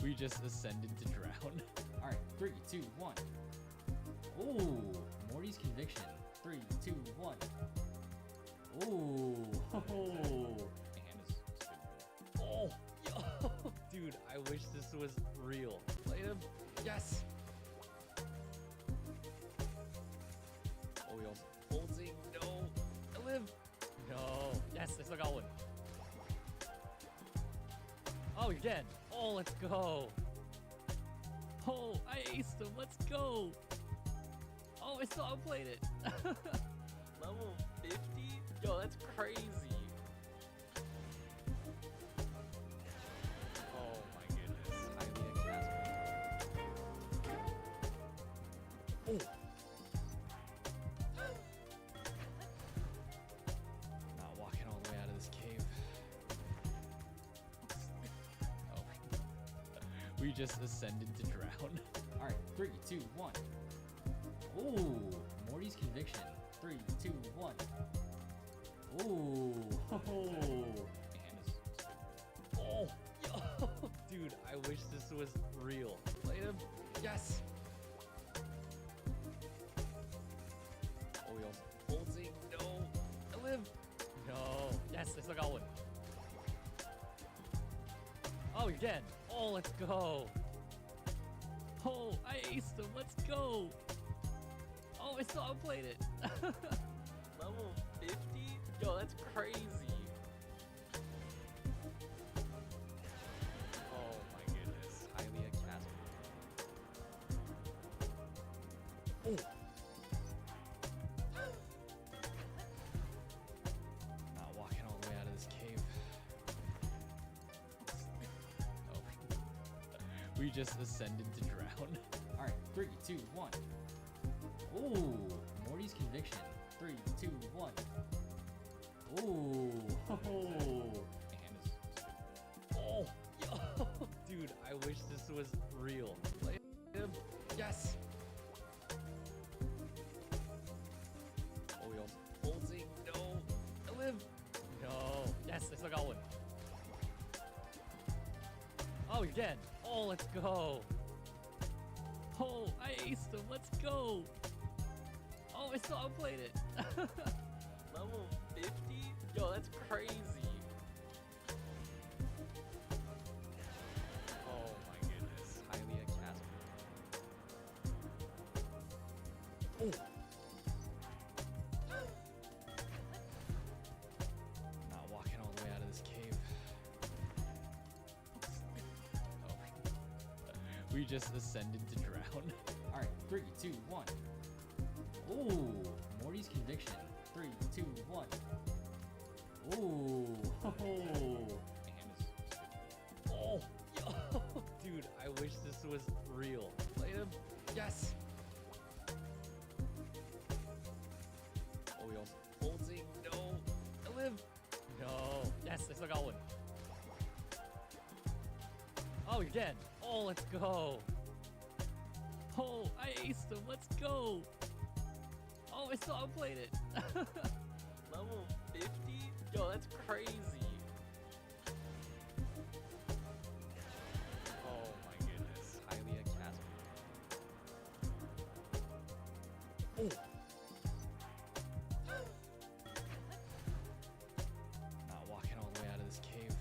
We just ascended to drown. All right, 3, 2, 1. Ooh, Morty's conviction. 3, 2, 1. Ooh, ho. Oh, yo, dude, I wish this was real. Play him. Yes. Oh, he also folding. No. I live. No. Yes, I still got one. Oh, you're dead. Oh, let's go. Oh, I aced him. Let's go. Oh, I still outplayed it. Level 50? Yo, that's crazy. Oh my goodness. Highly accessible. Oh. Not walking all the way out of this cave. Oh. We just ascended to drown. All right, 3, 2, 1. Ooh, Morty's conviction. 3, 2, 1. Ooh, ho. Oh, yo, dude, I wish this was real. Play him. Yes. Oh, he also folding. No. I live. No. Yes, I still got one. Oh, you're dead. Oh, let's go. Oh, I aced him. Let's go. Oh, I still outplayed it. Level 50? Yo, that's crazy. Oh my goodness. Highly accessible. Oh. Not walking all the way out of this cave. Oh. We just ascended to drown. All right, 3, 2, 1. Ooh, Morty's conviction. 3, 2, 1. Ooh, ho. Oh, yo, dude, I wish this was real. Play him. Yes. Oh, he also folding. No. I live. No. Yes, I still got one. Oh, you're dead. Oh, let's go. Oh, I aced him. Let's go. Oh, I still outplayed it. Level 50? Yo, that's crazy. Oh my goodness. Highly accessible. Oh. Not walking all the way out of this cave. Oh. We just ascended to drown. All right, 3, 2, 1. Ooh, Morty's conviction. 3, 2, 1. Ooh, ho. Oh, yo, dude, I wish this was real. Play him. Yes. Oh, he also folding. No. I live. No. Yes, I still got one. Oh, you're dead. Oh, let's go. Oh, I aced him. Let's go. Oh, I still outplayed it. Level 50? Yo, that's crazy. Oh my goodness. Highly accessible. Oh. Not walking all the way out of this cave.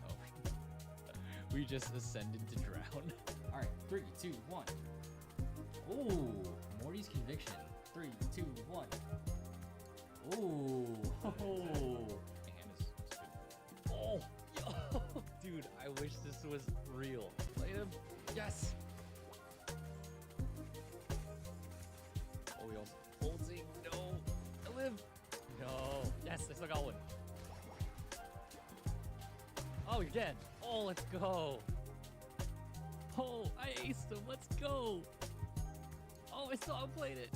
Oh. We just ascended to drown. All right, 3, 2, 1. Ooh, Morty's conviction. 3, 2, 1. Ooh, ho. Oh, yo, dude, I wish this was real. Play him. Yes. Oh, he also folding. No. I live. No. Yes, I still got one. Oh, you're dead. Oh, let's go. Oh, I aced him. Let's go. Oh, I still outplayed it.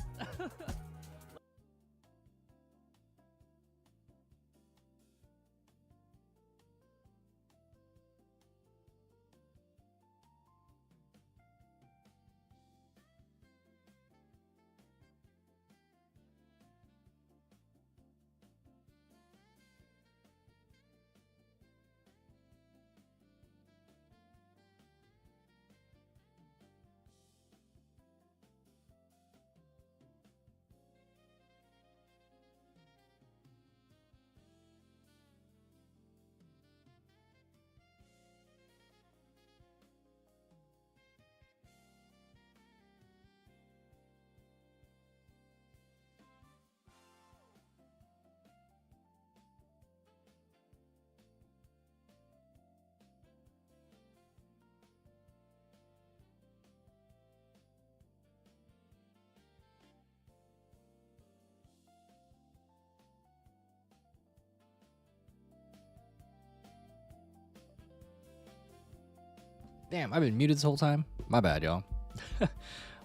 Damn, I've been muted this whole time. My bad, y'all.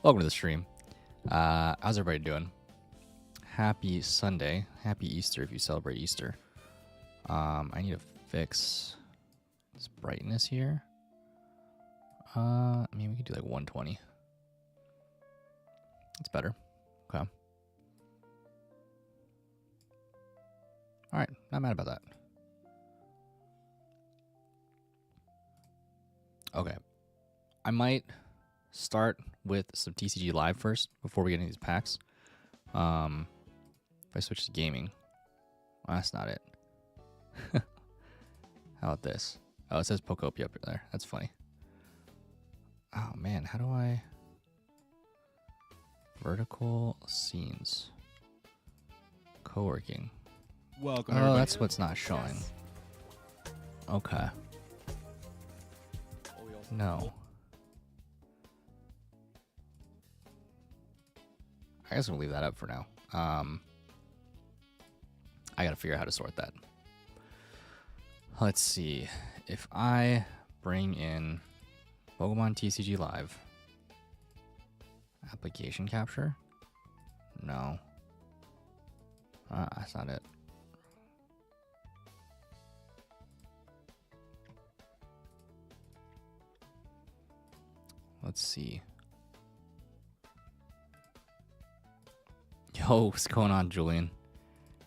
Welcome to the stream. How's everybody doing? Happy Sunday. Happy Easter if you celebrate Easter. I need to fix this brightness here. I mean, we could do like 120. That's better. Okay. All right, not mad about that. Okay. I might start with some TCG Live first before we get into these packs. If I switch to gaming. Well, that's not it. How about this? Oh, it says Pokopia up there. That's funny. Oh, man. How do I... Vertical scenes. Co-working. Welcome, Oh, everybody. that's what's not showing. Okay. No. I guess we'll leave that up for now. I gotta figure out how to sort that. Let's see. If I bring in Pokemon TCG Live. Application capture? No. That's not it. Let's see. Yo, what's going on, Julian?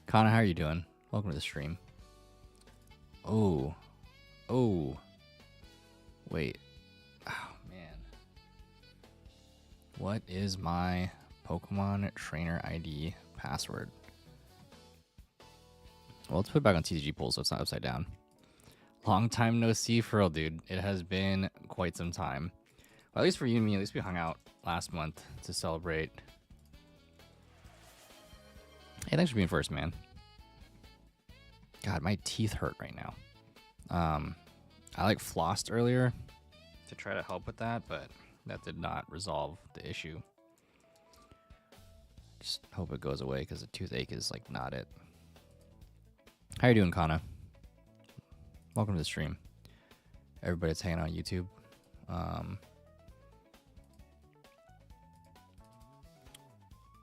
Connor, how are you doing? Welcome to the stream. Oh. Oh. Wait. Oh, man. What is my Pokemon Trainer ID password? Well, let's put it back on TCG Pool so it's not upside down. Long time no see, for real, dude. It has been quite some time. Well, at least for you and me, at least we hung out last month to celebrate. Hey, thanks for being first, man. God, my teeth hurt right now. I like flossed earlier to try to help with that, but that did not resolve the issue. Just hope it goes away because the toothache is like not it. How you doing, Kana? Welcome to the stream. Everybody that's hanging on YouTube.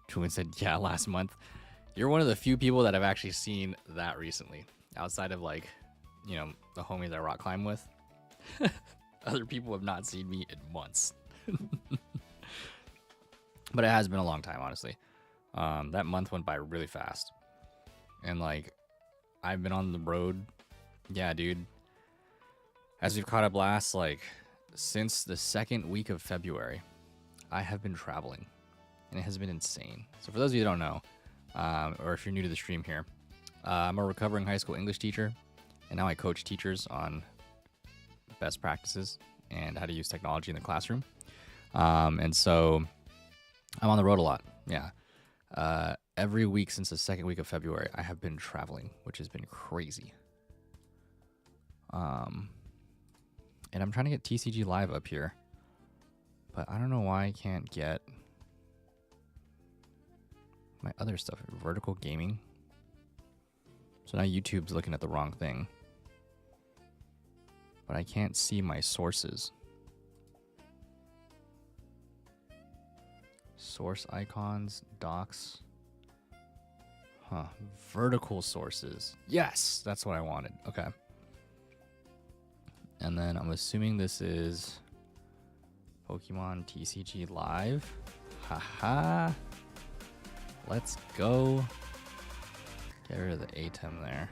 Julian said, yeah, last month. You're one of the few people that I've actually seen that recently. Outside of, like, you know, the homies I rock climb with. Other people have not seen me in months. But it has been a long time, honestly. That month went by really fast. And, like, I've been on the road. Yeah, dude. As we've caught up last, like, since the second week of February, I have been traveling. And it has been insane. So for those of you who don't know, or if you're new to the stream here, I'm a recovering high school English teacher, and now I coach teachers on best practices and how to use technology in the classroom. And so I'm on the road a lot. Yeah. Every week since the second week of February, I have been traveling, which has been crazy. And I'm trying to get TCG Live up here, but I don't know why I can't get my other stuff. Vertical gaming. So now YouTube's looking at the wrong thing. But I can't see my sources. Source icons, docs. Huh. Vertical sources. Yes! That's what I wanted. Okay. And then I'm assuming this is Pokemon TCG Live. Haha. Let's go. Get rid of the ATEM there.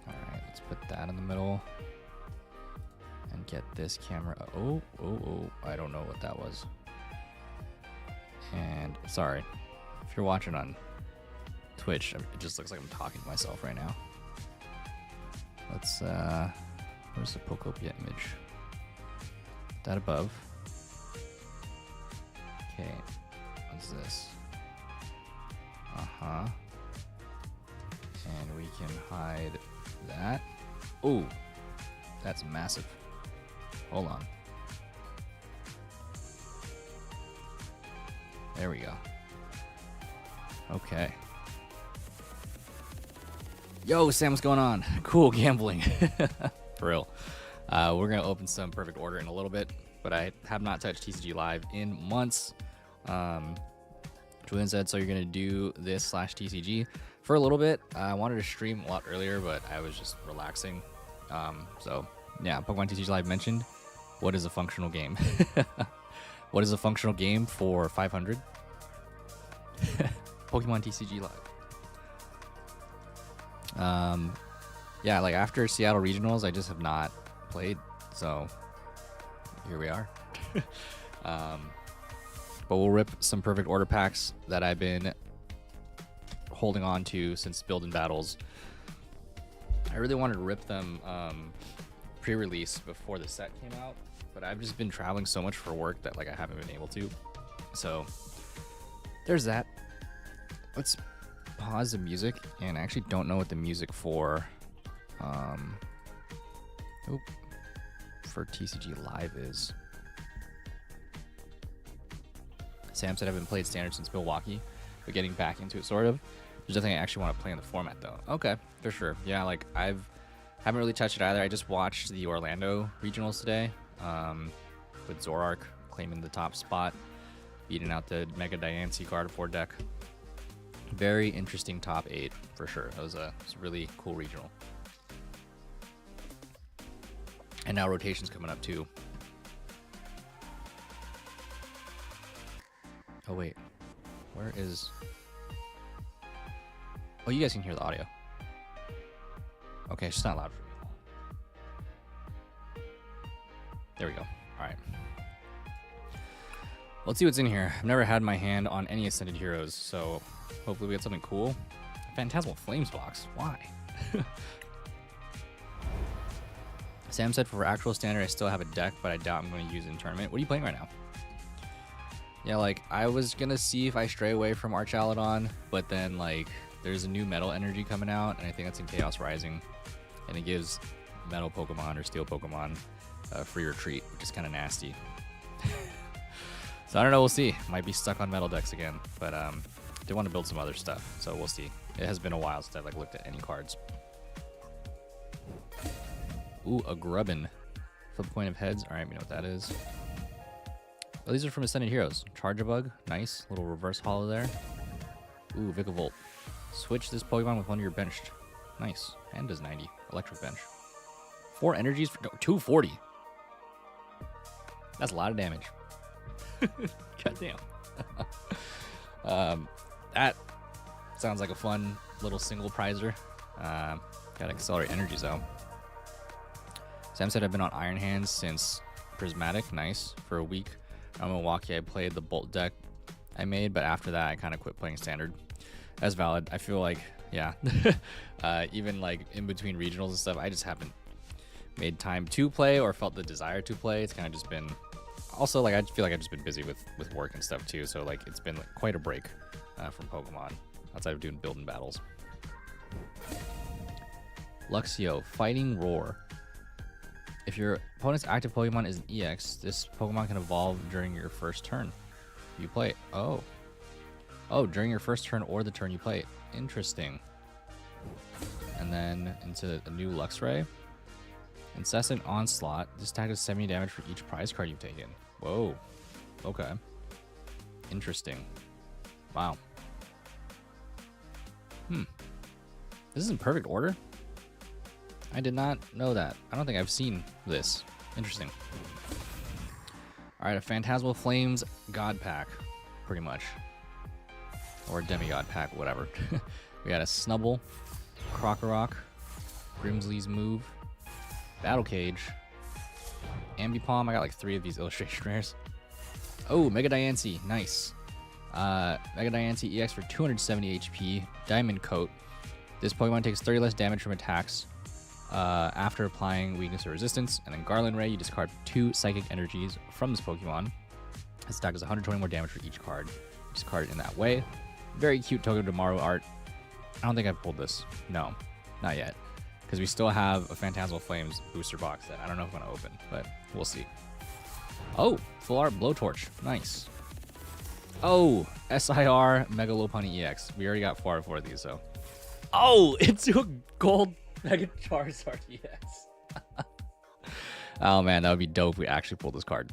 Alright, let's put that in the middle. And get this camera. Oh, I don't know what that was. And, sorry. If you're watching on Twitch, it just looks like I'm talking to myself right now. Let's, where's the Pokopia image? That above. Okay, what's this? Uh-huh. And we can hide that. Oh, that's massive. Hold on. There we go. Okay. Yo, Sam, what's going on? Cool gambling. For real. We're gonna open some perfect order in a little bit, but I have not touched TCG Live in months. Julian said, so you're gonna do this /TCG for a little bit. I wanted to stream a lot earlier, but I was just relaxing. So yeah, Pokemon TCG Live mentioned. What is a functional game? What is a functional game for 500? Pokemon TCG Live. Yeah, like after Seattle Regionals, I just have not played, so here we are. But we'll rip some perfect order packs that I've been holding on to since Build-in Battles. I really wanted to rip them pre-release before the set came out, but I've just been traveling so much for work that like I haven't been able to. So there's that. Let's pause the music, and I actually don't know what the music for TCG Live is. Sam said I haven't played Standard since Milwaukee, but getting back into it sort of. There's nothing I actually want to play in the format though. Okay, for sure. Yeah, like haven't really touched it either. I just watched the Orlando Regionals today with Zorark claiming the top spot, beating out the Mega Diancie Gardevoir deck. Very interesting top 8 for sure. It was a really cool regional. And now rotation's coming up too. Oh wait, where is... Oh, you guys can hear the audio. Okay, it's just not loud for me. There we go. All right. Let's see what's in here. I've never had my hand on any Ascended Heroes, so hopefully we get something cool. Phantasmal Flames box. Why? Sam said for actual Standard, I still have a deck, but I doubt I'm going to use it in tournament. What are you playing right now? Yeah, like, I was going to see if I stray away from Archaludon, but then, like, there's a new Metal Energy coming out, and I think that's in Chaos Rising, and it gives Metal Pokemon or Steel Pokemon a free retreat, which is kind of nasty. So I don't know, we'll see. Might be stuck on Metal decks again, but did want to build some other stuff, so we'll see. It has been a while since I've, like, looked at any cards. Ooh, a Grubbin. Flip coin of heads. All right, we know what that is. Oh, these are from Ascended Heroes. Charjabug. Nice. Little reverse hollow there. Ooh, Vikavolt. Switch this Pokemon with one of your benched. Nice. And does 90. Electric bench. 4 energies for 240. That's a lot of damage. God damn. That sounds like a fun little single prizer. Gotta accelerate energies though. Sam said I've been on Iron Hands since Prismatic. Nice. For a week. I'm in Milwaukee. I played the Bolt deck I made, but after that I kind of quit playing Standard. That's valid. I feel like, yeah. Even like in between regionals and stuff, I just haven't made time to play or felt the desire to play. It's kind of just been... Also, like, I feel like I've just been busy with work and stuff too, so like it's been like, quite a break from Pokemon outside of doing building battles. Luxio, Fighting Roar. If your opponent's active Pokemon is an EX, this Pokemon can evolve during your first turn. You play it. Oh. Oh, during your first turn or the turn you play it. Interesting. And then into a new Luxray. Incessant Onslaught. This attack does 70 damage for each prize card you've taken. Whoa. Okay. Interesting. Wow. This is in perfect order? I did not know that. I don't think I've seen this. Interesting. Alright, a Phantasmal Flames God Pack. Pretty much. Or Demigod Pack, whatever. We got a Snubble, Krokorok, Grimsley's Move, Battle Cage, Ambipom. I got like 3 of these illustration rares. Oh, Mega Diancie. Nice. Mega Diancie EX for 270 HP. Diamond Coat. This Pokemon takes 30 less damage from attacks after applying weakness or resistance. And then Garland Ray, you discard 2 psychic energies from this Pokemon. This attack does 120 more damage for each card. Discard it in that way. Very cute Togedemaru art. I don't think I've pulled this. No, not yet. Because we still have a Phantasmal Flames booster box that I don't know if I'm going to open, but we'll see. Oh, full art Blowtorch. Nice. Oh, SIR Mega Lopunny EX. We already got 4 of these, so. Oh, it's a gold Mega Charizard EX. Oh man, that would be dope if we actually pulled this card.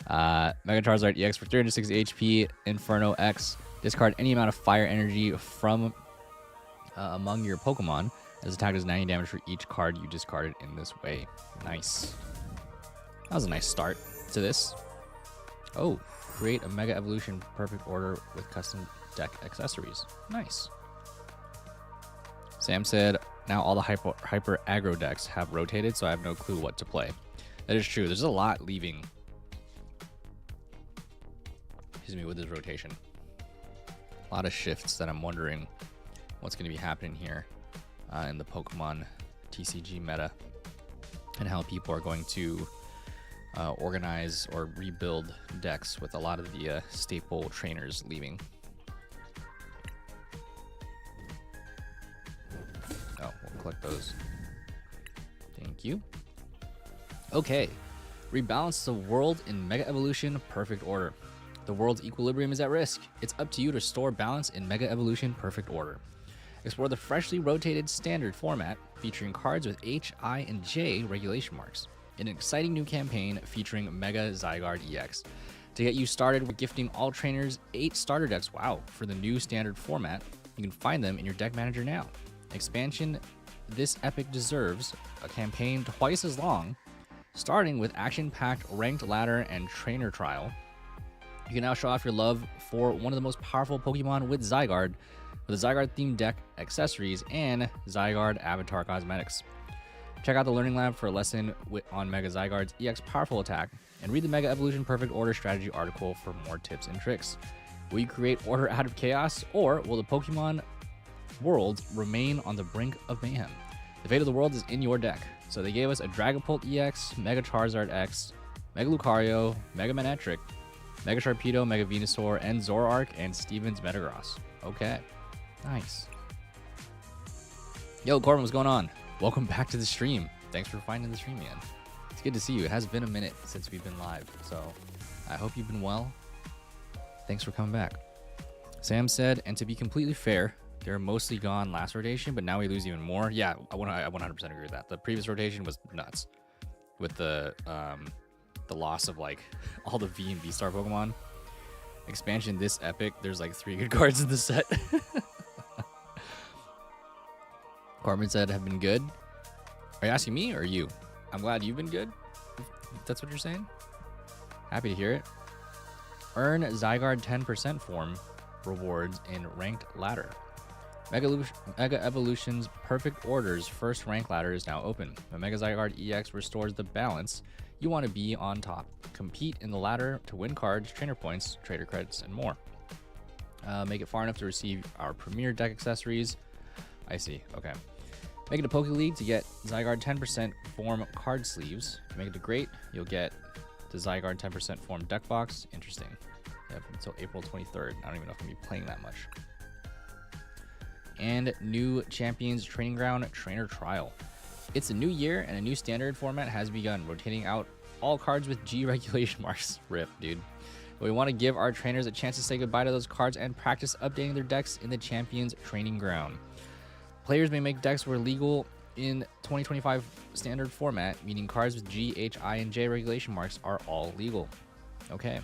Mega Charizard EX for 360 HP, Inferno X. Discard any amount of fire energy from among your Pokemon. As attack does 90 damage for each card you discarded in this way. Nice. That was a nice start to this. Oh, create a Mega Evolution perfect order with custom deck accessories. Nice. Sam said, now all the hyper aggro decks have rotated, so I have no clue what to play. That is true. There's a lot leaving. Excuse me, with this rotation. A lot of shifts that I'm wondering what's going to be happening here in the Pokemon TCG meta and how people are going to organize or rebuild decks with a lot of the staple trainers leaving. Oh, we'll collect those. Thank you. Okay. Rebalance the world in Mega Evolution Perfect Order. The world's equilibrium is at risk. It's up to you to restore balance in Mega Evolution Perfect Order. Explore the freshly rotated standard format featuring cards with H, I, and J regulation marks in an exciting new campaign featuring Mega Zygarde EX. To get you started, we're gifting all trainers 8 starter decks, wow, for the new standard format. You can find them in your deck manager now. Expansion This Epic deserves a campaign twice as long, starting with action-packed ranked ladder and trainer trial. You can now show off your love for one of the most powerful Pokemon with Zygarde, with the Zygarde-themed deck accessories and Zygarde avatar cosmetics. Check out the Learning Lab for a lesson on Mega Zygarde's EX powerful attack, and read the Mega Evolution Perfect Order strategy article for more tips and tricks. Will you create order out of chaos, or will the Pokemon world remain on the brink of mayhem? The fate of the world is in your deck. So they gave us a Dragapult EX, Mega Charizard X, Mega Lucario, Mega Manectric, Mega Sharpedo, Mega Venusaur, and Zoroark, and Steven's Metagross. Okay. Nice. Yo, Corbin, what's going on? Welcome back to the stream. Thanks for finding the stream again. It's good to see you. It has been a minute since we've been live, so I hope you've been well. Thanks for coming back. Sam said, and to be completely fair, they're mostly gone last rotation, but now we lose even more. Yeah, I 100% agree with that. The previous rotation was nuts with the loss of like all the V and V Star Pokemon. Expansion This Epic, there's like 3 good cards in the set. Corbin said, have been good. Are you asking me or you? I'm glad you've been good. If that's what you're saying. Happy to hear it. Earn Zygarde 10% form rewards in ranked ladder. Mega Evolution's Perfect Order's first rank ladder is now open. When Mega Zygarde EX restores the balance, you want to be on top. Compete in the ladder to win cards, trainer points, trader credits, and more. Make it far enough to receive our premier deck accessories. I see. Okay. Make it a Poke League to get Zygarde 10% form card sleeves. To make it a great, you'll get the Zygarde 10% form deck box. Interesting. Yep, until April 23rd. I don't even know if I'm going to be playing that much. And new Champions Training Ground Trainer Trial. It's a new year and a new standard format has begun, rotating out all cards with G regulation marks. Rip, dude. But we want to give our trainers a chance to say goodbye to those cards and practice updating their decks in the Champions Training Ground. Players may make decks where legal in 2025 standard format, meaning cards with G, H, I, and J regulation marks are all legal. Okay.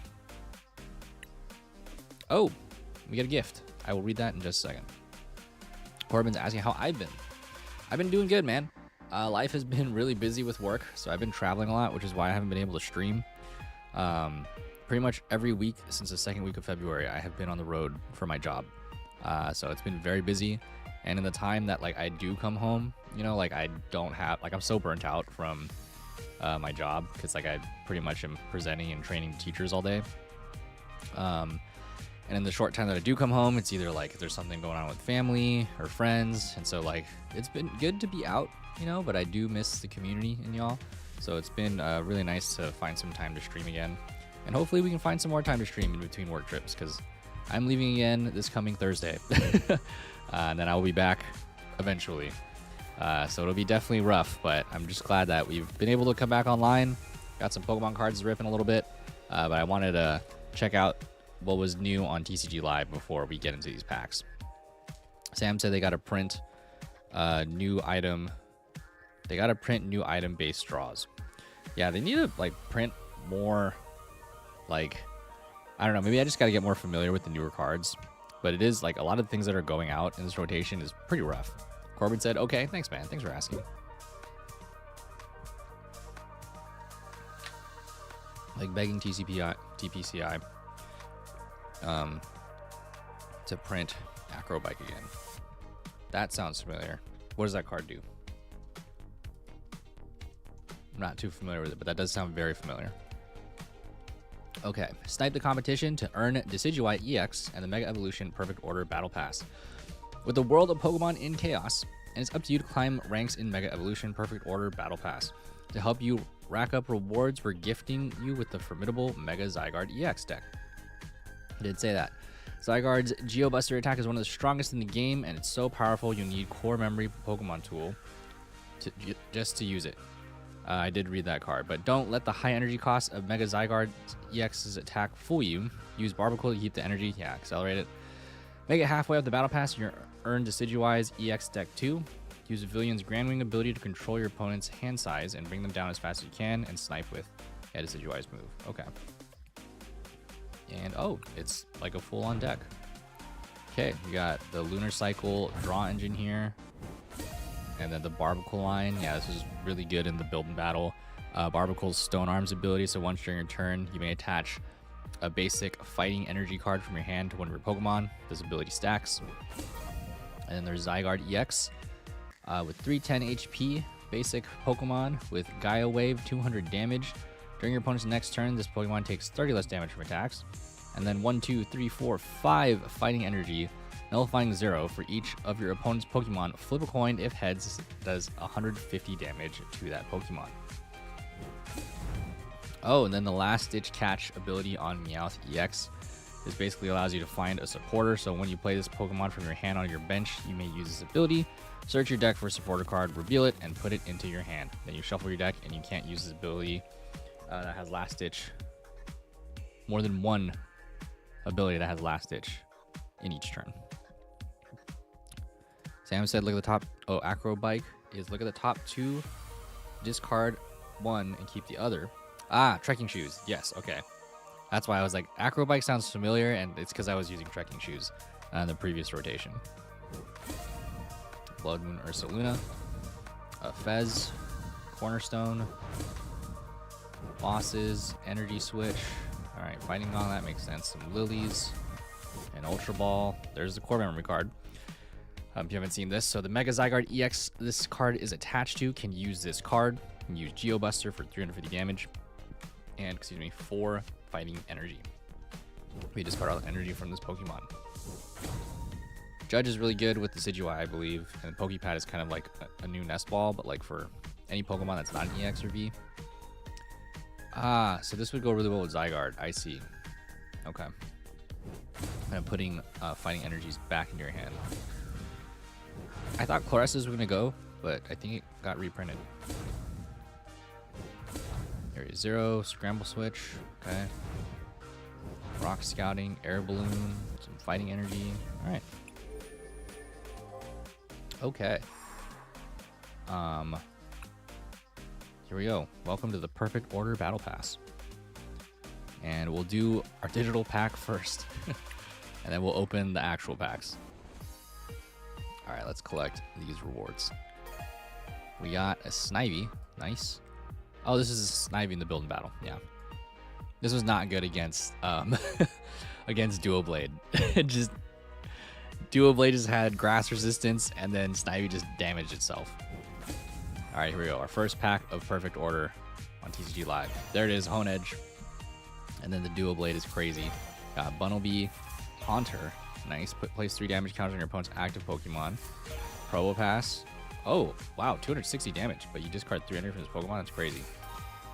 Oh, we get a gift. I will read that in just a second. Corbin's asking how I've been. I've been doing good, man. Life has been really busy with work, so I've been traveling a lot, which is why I haven't been able to stream. Pretty much every week since the second week of February, I have been on the road for my job. So it's been very busy. And in the time that like I do come home, you know, like I don't have, like I'm so burnt out from my job because like I pretty much am presenting and training teachers all day. And in the short time that I do come home, it's either like there's something going on with family or friends. And so like, it's been good to be out, you know, but I do miss the community and y'all. So it's been really nice to find some time to stream again. And hopefully we can find some more time to stream in between work trips because I'm leaving again this coming Thursday. And then I will be back eventually. So it'll be definitely rough, but I'm just glad that we've been able to come back online. Got some Pokemon cards ripping a little bit. But I wanted to check out what was new on TCG Live before we get into these packs. Sam said they got to print new item. They got to print new item based draws. Yeah, they need to like print more. Like, I don't know. Maybe I just got to get more familiar with the newer cards. But it is like a lot of the things that are going out in this rotation is pretty rough. Corbin said, "Okay, thanks, man. Thanks for asking." Like begging TPCI to print Acrobike again. That sounds familiar. What does that card do? I'm not too familiar with it, but that does sound very familiar. Okay, snipe the competition to earn Decidueye EX and the Mega Evolution Perfect Order Battle Pass. With the world of Pokemon in chaos, and it's up to you to climb ranks in Mega Evolution Perfect Order Battle Pass. To help you rack up rewards, we're gifting you with the formidable Mega Zygarde EX deck. I did say that. Zygarde's Geobuster attack is one of the strongest in the game, and it's so powerful you need Core Memory Pokemon Tool just to use it. I did read that card, but don't let the high energy cost of Mega Zygarde EX's attack fool you. Use Barbacle to keep the energy. Yeah, accelerate it. Make it halfway up the battle pass, you earn Decidueye's EX deck 2. Use Vivillion's Grand Wing ability to control your opponent's hand size and bring them down as fast as you can, and snipe with Decidueye's move. Okay. And oh, it's like a full-on deck. Okay, we got the Lunar Cycle draw engine here. And then the Barbacle line. Yeah, this is really good in the build and battle. Barbacle's Stone Arms ability. So once during your turn, you may attach a basic fighting energy card from your hand to one of your Pokemon. This ability stacks. And then there's Zygarde EX with 310 HP. Basic Pokemon with Gaia Wave, 200 damage. During your opponent's next turn, this Pokemon takes 30 less damage from attacks. And then 1, 2, 3, 4, 5 fighting energy. Nullifying 0 for each of your opponent's Pokemon. Flip a coin. If heads, does 150 damage to that Pokemon. Oh, and then the Last Ditch Catch ability on Meowth EX. This basically allows you to find a supporter. So when you play this Pokemon from your hand on your bench, you may use this ability. Search your deck for a supporter card, reveal it, and put it into your hand. Then you shuffle your deck, and you can't use this ability that has Last Ditch. More than one ability that has Last Ditch in each turn. Sam said, look at the top. Oh, Acrobike is look at the top 2, discard 1, and keep the other. Ah, trekking shoes. Yes, okay. That's why I was like, Acrobike sounds familiar, and it's because I was using trekking shoes in the previous rotation. Blood Moon Ursaluna, Fez, Cornerstone, Bosses, Energy Switch. All right, Fighting Gong, that makes sense. Some Lilies, and Ultra Ball. There's the core memory card. If you haven't seen this, so the Mega Zygarde EX this card is attached to can use this card. Can use Geobuster for 350 damage, and 4 fighting energy. We discard all the energy from this Pokemon. Judge is really good with the Decidueye, I believe, and Pokepad is kind of like a new nest ball, but like for any Pokemon that's not an EX or V. Ah, so this would go really well with Zygarde. I see. Okay. And putting fighting energies back into your hand. I thought Chloresses were going to go, but I think it got reprinted. Area 0, Scramble Switch, okay. Rock Scouting, Air Balloon, some fighting energy. Alright. Okay. Here we go. Welcome to the Perfect Order Battle Pass. And we'll do our digital pack first. And then we'll open the actual packs. Alright, let's collect these rewards. We got a Snivy. Nice. Oh, this is a Snivy in the build and battle. Yeah. This was not good against against Duo Blade. Duo Blade just had grass resistance, and then Snivy just damaged itself. Alright, here we go. Our first pack of Perfect Order on TCG Live. There it is, Hone Edge. And then the Duo Blade is crazy. Got Bunnelby, Haunter. Nice. Place 3 damage counters on your opponent's active Pokemon. Probopass. Oh, wow. 260 damage, but you discard 300 from this Pokemon. That's crazy.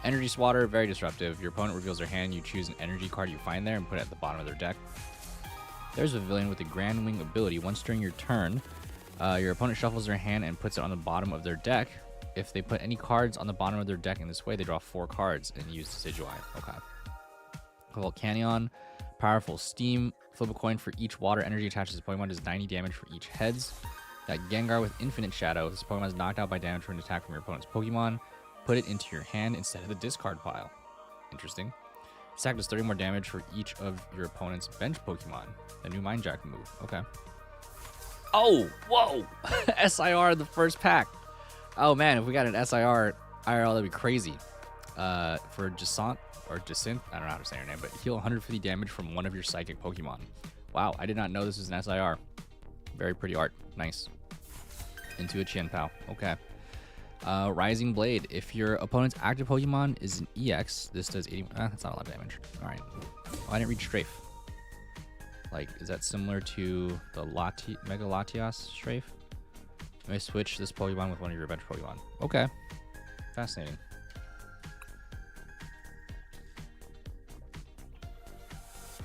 Energy Swatter. Very disruptive. Your opponent reveals their hand. You choose an energy card you find there and put it at the bottom of their deck. There's a Vivillon with the Grand Wing ability. Once during your turn, your opponent shuffles their hand and puts it on the bottom of their deck. If they put any cards on the bottom of their deck in this way, they draw 4 cards and use Decidueye. Okay. Volcanion. Powerful Steam. Flip a coin for each water energy attached to this Pokemon. Does 90 damage for each heads. Got Gengar with Infinite Shadow. This Pokemon is knocked out by damage from an attack from your opponent's Pokemon. put it into your hand instead of the discard pile. Interesting. This attack does 30 more damage for each of your opponent's bench Pokemon. The new Mind Jack move. Okay. Oh, whoa! SIR the first pack. Oh man, if we got an SIR IRL, that'd be crazy. For Jacint, I don't know how to say her name, but heal 150 damage from one of your psychic Pokemon. Wow, I did not know this was an SIR. Very pretty art. Nice. Into a Chin-Pao. Okay. Rising Blade. If your opponent's active Pokemon is an EX, this does 80... that's not a lot of damage. Alright. Oh, I didn't read Strafe. Like, is that similar to the Mega Latias Strafe? You may switch this Pokemon with one of your bench Pokemon. Okay. Fascinating.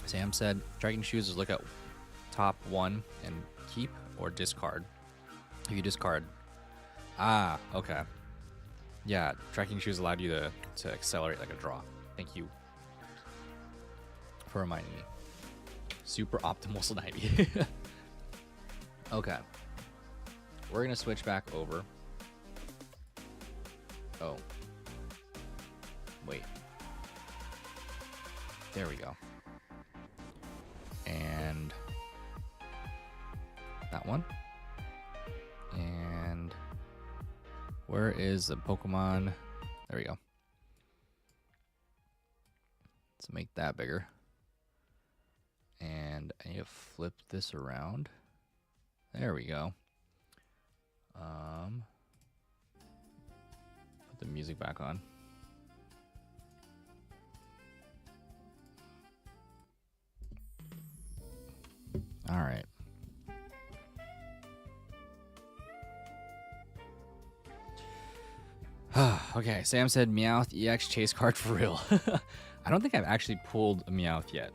Sam said, Striking Shoes is look at top one and keep or discard. If you discard... Ah, okay. Yeah, Tracking Shoes allowed you to accelerate like a draw. Thank you for reminding me. Super optimal Snivy. Okay. We're going to switch back over. Oh. Wait. There we go. And that one. And where is the Pokemon? There we go. Let's make that bigger. And I need to flip this around. There we go. Put the music back on. All right. Okay, Sam said Meowth EX chase card for real. I don't think I've actually pulled a Meowth yet.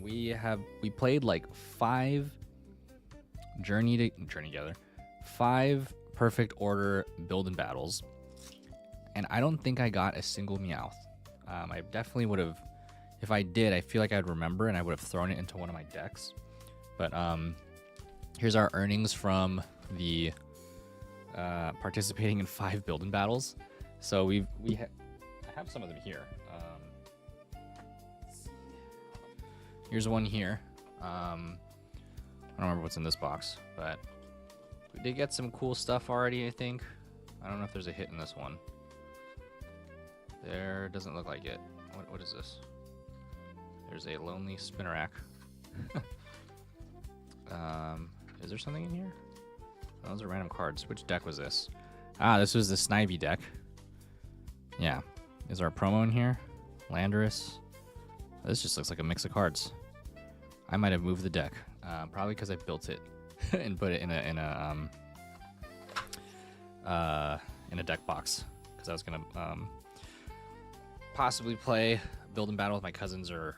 We played like 5 5 perfect order build and battles, and I don't think I got a single Meowth. I definitely would have, if I did, I feel like I'd remember and I would have thrown it into one of my decks. But here's our earnings from the participating in 5 build and battles. So I have some of them here. Here's one here. I don't remember what's in this box, but we did get some cool stuff already, I think. I don't know if there's a hit in this one. There doesn't look like it. What is this? There's a Lonely Spinnerack. Is there something in here? Oh, those are random cards. Which deck was this? Ah, this was the Snivy deck. Yeah. Is there a promo in here? Landorus. This just looks like a mix of cards. I might have moved the deck. Probably because I built it and put it in a deck box. Because I was gonna possibly play build and battle with my cousins or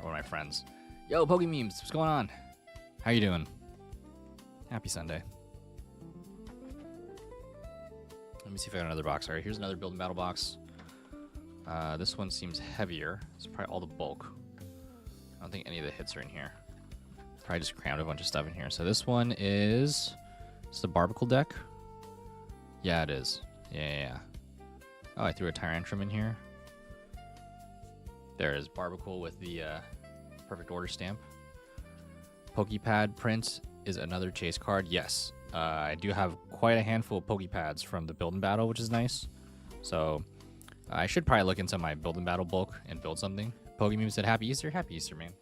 one of my friends. Yo, Pokememes, what's going on? How you doing? Happy Sunday. Let me see if I got another box. All right, here's another build and battle box. This one seems heavier. It's probably all the bulk. I don't think any of the hits are in here. Probably just crammed a bunch of stuff in here. So this one is... It's the Barbicle deck? Yeah, it is. Yeah. Oh, I threw a Tyrantrum in here. There is Barbicle with the Perfect Order stamp. Pokepad print is another chase card. Yes. I do have quite a handful of Pokepads from the build and battle, which is nice. So I should probably look into my build and battle bulk and build something. Pokememe said Happy Easter. Happy Easter, man.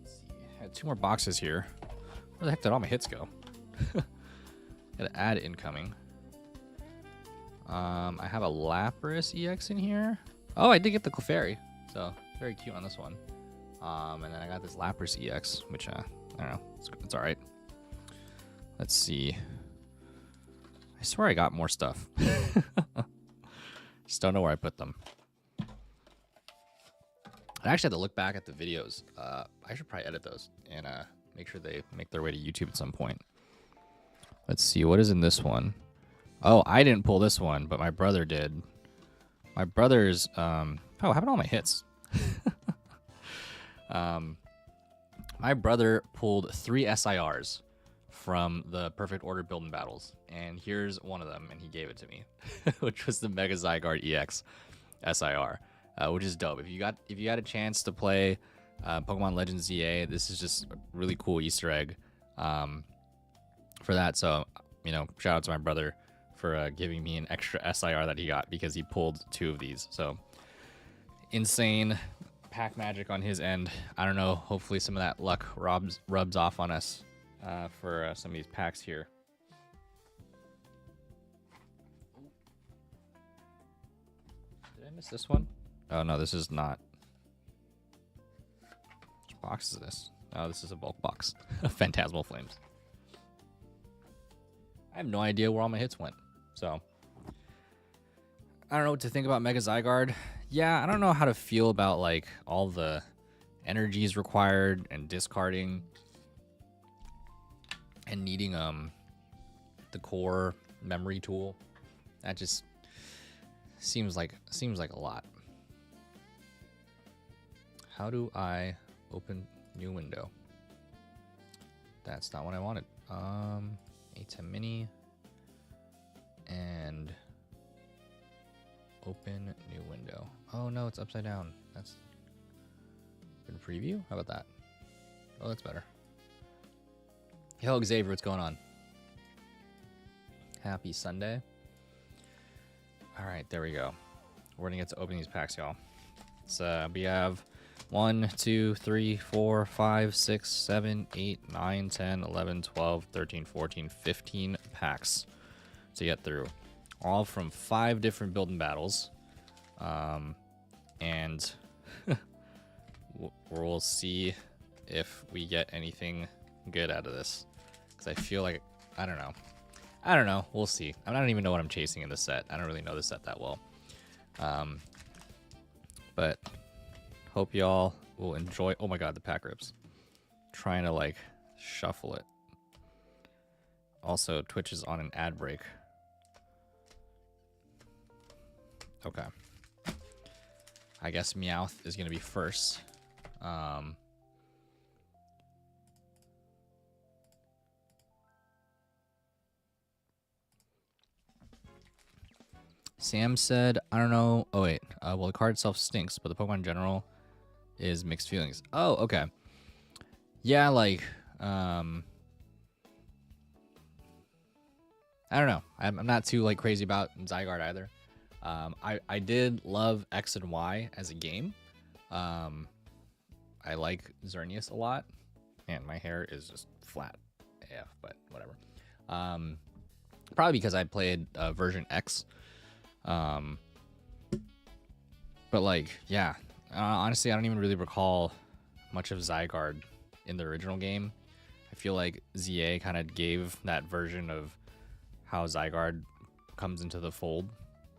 Let's see. I had 2 more boxes here. Where the heck did all my hits go? Gotta add incoming. I have a Lapras EX in here. Oh, I did get the Clefairy. So very cute on this one. And then I got this Lapras EX, which I don't know. It's all right. Let's see. I swear I got more stuff. Just don't know where I put them. I actually had to look back at the videos. I should probably edit those and make sure they make their way to YouTube at some point. Let's see. What is in this one? Oh, I didn't pull this one, but my brother did. My brother's... Oh, how about all my hits? My brother pulled 3 SIRs from the Perfect Order build and battles, and here's one of them, and he gave it to me, which was the Mega Zygarde EX SIR, which is dope. If you got a chance to play Pokemon Legends ZA, this is just a really cool Easter egg for that. So, you know, shout out to my brother for giving me an extra SIR that he got because he pulled 2 of these. So insane pack magic on his end. I don't know. Hopefully some of that luck rubs off on us for some of these packs here. Did I miss this one? Oh no, this is not. Which box is this? Oh, this is a bulk box. Phantasmal Flames. I have no idea where all my hits went. So I don't know what to think about Mega Zygarde. Yeah, I don't know how to feel about like all the energies required and discarding and needing the core memory tool. That just seems like a lot. How do I open new window? That's not what I wanted. A10 mini and open new window. Oh no, it's upside down. That's in preview. How about that? Oh, that's better. Hello, Xavier. What's going on? Happy Sunday. All right, there we go. We're gonna get to open these packs, y'all. So we have 1, 2, 3, 4, 5, 6, 7, 8, 9, 10, 11, 12, 13, 14, 15 packs to get through. All from 5 different build and battles. And we'll see if we get anything good out of this. Because I feel like, I don't know. We'll see. I don't even know what I'm chasing in this set. I don't really know this set that well. But hope y'all will enjoy. Oh my god, the pack rips. Trying to like shuffle it. Also, Twitch is on an ad break. Okay. I guess Meowth is going to be first. Sam said, I don't know. Oh, wait. Well, the card itself stinks, but the Pokemon in general is mixed feelings. Oh, okay. Yeah, like, I don't know. I'm not too, like, crazy about Zygarde either. I did love X and Y as a game. I like Xerneas a lot. Man, my hair is just flat AF, but whatever. Probably because I played version X. But like, yeah, honestly, I don't even really recall much of Zygarde in the original game. I feel like ZA kind of gave that version of how Zygarde comes into the fold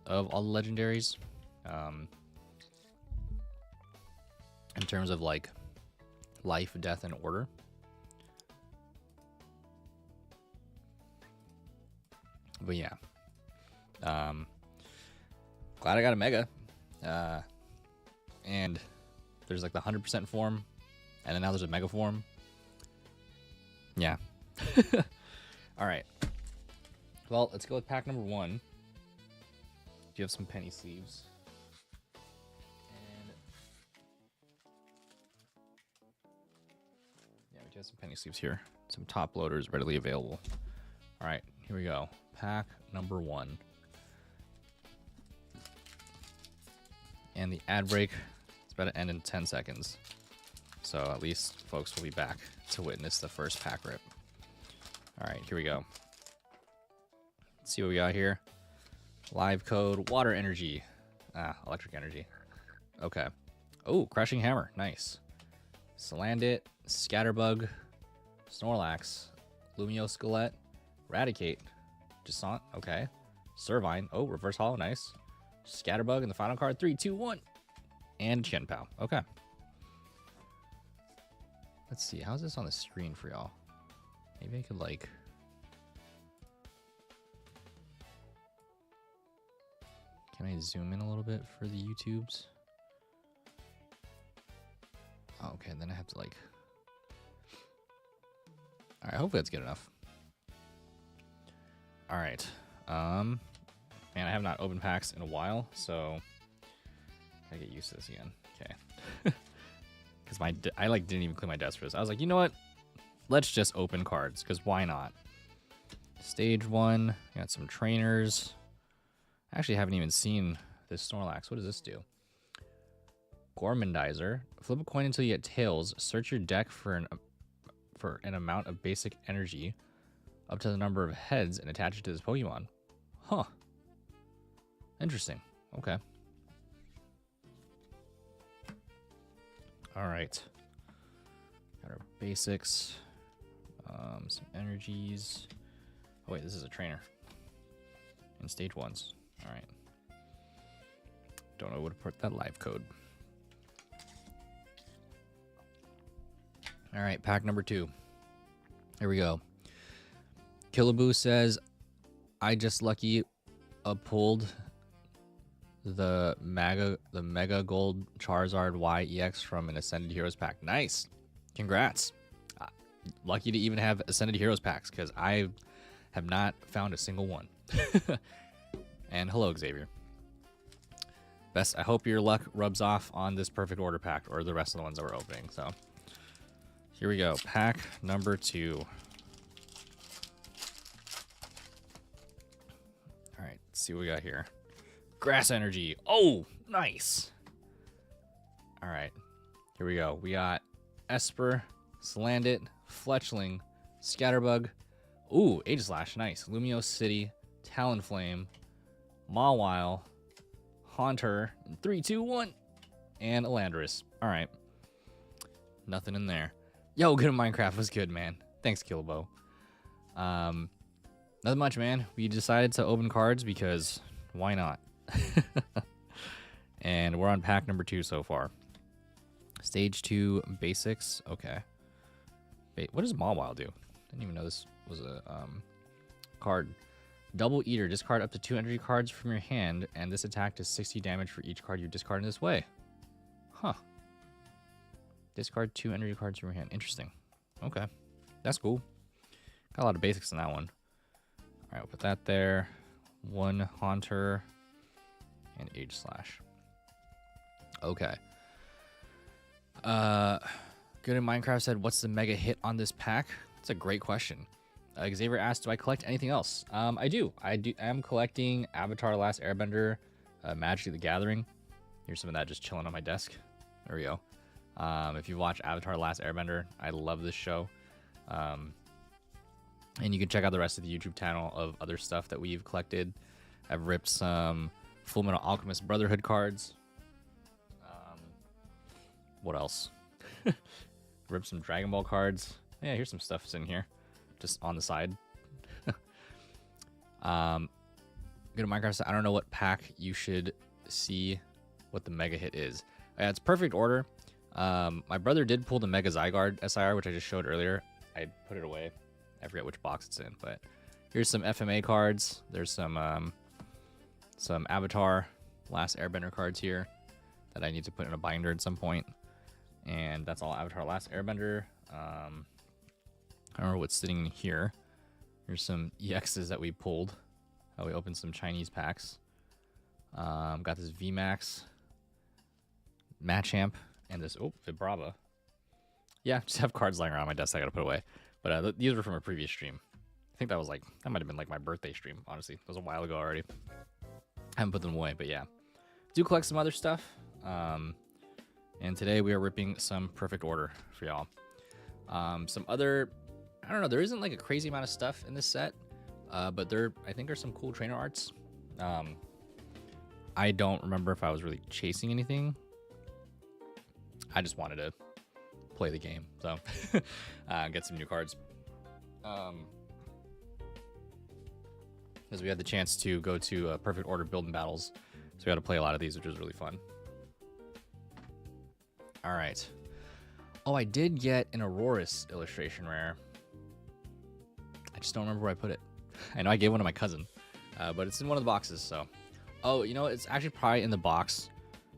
of all the legendaries. In terms of like life, death, and order. But yeah. Glad I got a Mega. And there's like the 100% form, and then now there's a Mega form. Yeah. All right. Well, let's go with pack number 1. Do you have some penny sleeves? And yeah, we do have some penny sleeves here. Some top loaders readily available. All right, here we go. Pack number 1. And the ad break is about to end in 10 seconds. So at least folks will be back to witness the first pack rip. All right, here we go. Let's see what we got here. Live code, water energy. Electric energy. Okay. Oh, crushing hammer. Nice. Salandit, Scatterbug, Snorlax, Lumiosquelette, Raticate, Descent. Okay. Servine. Oh, reverse hollow. Nice. Scatterbug in the final card. 3, 2, 1. And Chenpao. Okay. Let's see. How's this on the screen for y'all? Maybe I could like... Can I zoom in a little bit for the YouTubes? Oh, okay, then I have to like... Alright, hopefully that's good enough. All right. Man, I have not opened packs in a while, so I get used to this again. Okay. Because I like didn't even clean my desk for this. I was like, you know what? Let's just open cards, because why not? Stage 1. Got some trainers. I actually haven't even seen this Snorlax. What does this do? Gormandizer. Flip a coin until you get tails. Search your deck for an amount of basic energy up to the number of heads and attach it to this Pokemon. Huh. Interesting. Okay. All right. Got our basics. Some energies. Oh, wait, this is a trainer. In stage 1s. All right. Don't know where to put that live code. All right, pack number 2. Here we go. Killaboo says, I just lucky pulled the Mega Gold Charizard YEX from an Ascended Heroes pack. Nice. Congrats. Lucky to even have Ascended Heroes packs, because I have not found a single one. And hello, Xavier. I hope your luck rubs off on this perfect order pack or the rest of the ones that we're opening. So here we go. Pack number 2. All right, let's see what we got here. Grass Energy. Oh, nice. All right, here we go. We got Esper, Salandit, Fletchling, Scatterbug. Ooh, Aegislash, nice. Lumiose City, Talonflame, Mawile, Haunter, 3, 2, 1, and Elandris. All right. Nothing in there. Yo, good at Minecraft was good, man. Thanks, Killabo. Nothing much, man. We decided to open cards because why not? And we're on pack number 2 so far. Stage 2 basics. Okay. What does Mawile do? Didn't even know this was a card. Double Eater. Discard up to 2 energy cards from your hand, and this attack does 60 damage for each card you discard in this way. Huh. Discard 2 energy cards from your hand. Interesting. Okay. That's cool. Got a lot of basics in that one. Alright, we'll put that there. 1 Haunter and Aegislash. Okay. Good in Minecraft said, what's the mega hit on this pack? That's a great question. Xavier asked, do I collect anything else? I do. I am collecting Avatar: The Last Airbender, Magic the Gathering. Here's some of that just chilling on my desk. There we go. If you watch Avatar: The Last Airbender, I love this show. And you can check out the rest of the YouTube channel of other stuff that we've collected. I've ripped some Fullmetal Alchemist Brotherhood cards. What else? Ripped some Dragon Ball cards. Yeah, here's some stuff that's in here. Just on the side. Good at Minecraft. I don't know what pack you should see what the mega hit is. It's perfect order. My brother did pull the Mega Zygarde SIR, which I just showed earlier. I put it away. I forget which box it's in, but here's some FMA cards. There's some Avatar Last Airbender cards here that I need to put in a binder at some point. And that's all Avatar Last Airbender. I don't know what's sitting in here. Here's some EXs that we pulled. We opened some Chinese packs. Got this VMAX, Machamp, and this Vibrava. Yeah, just have cards lying around my desk I gotta put away. But these were from a previous stream. I think that might have been like my birthday stream, honestly. That was a while ago already. I haven't put them away, but yeah. Do collect some other stuff. And today we are ripping some perfect order for y'all. Some other, I don't know, there isn't like a crazy amount of stuff in this set, but there, I think, are some cool trainer arts. I don't remember if I was really chasing anything. I just wanted to play the game, so get some new cards. Because we had the chance to go to perfect order build and battles, so we got to play a lot of these, which was really fun. All right. Oh, I did get an Auroras illustration rare. I just don't remember where I put it. I know I gave one to my cousin, but it's in one of the boxes, so. Oh, you know, it's actually probably in the box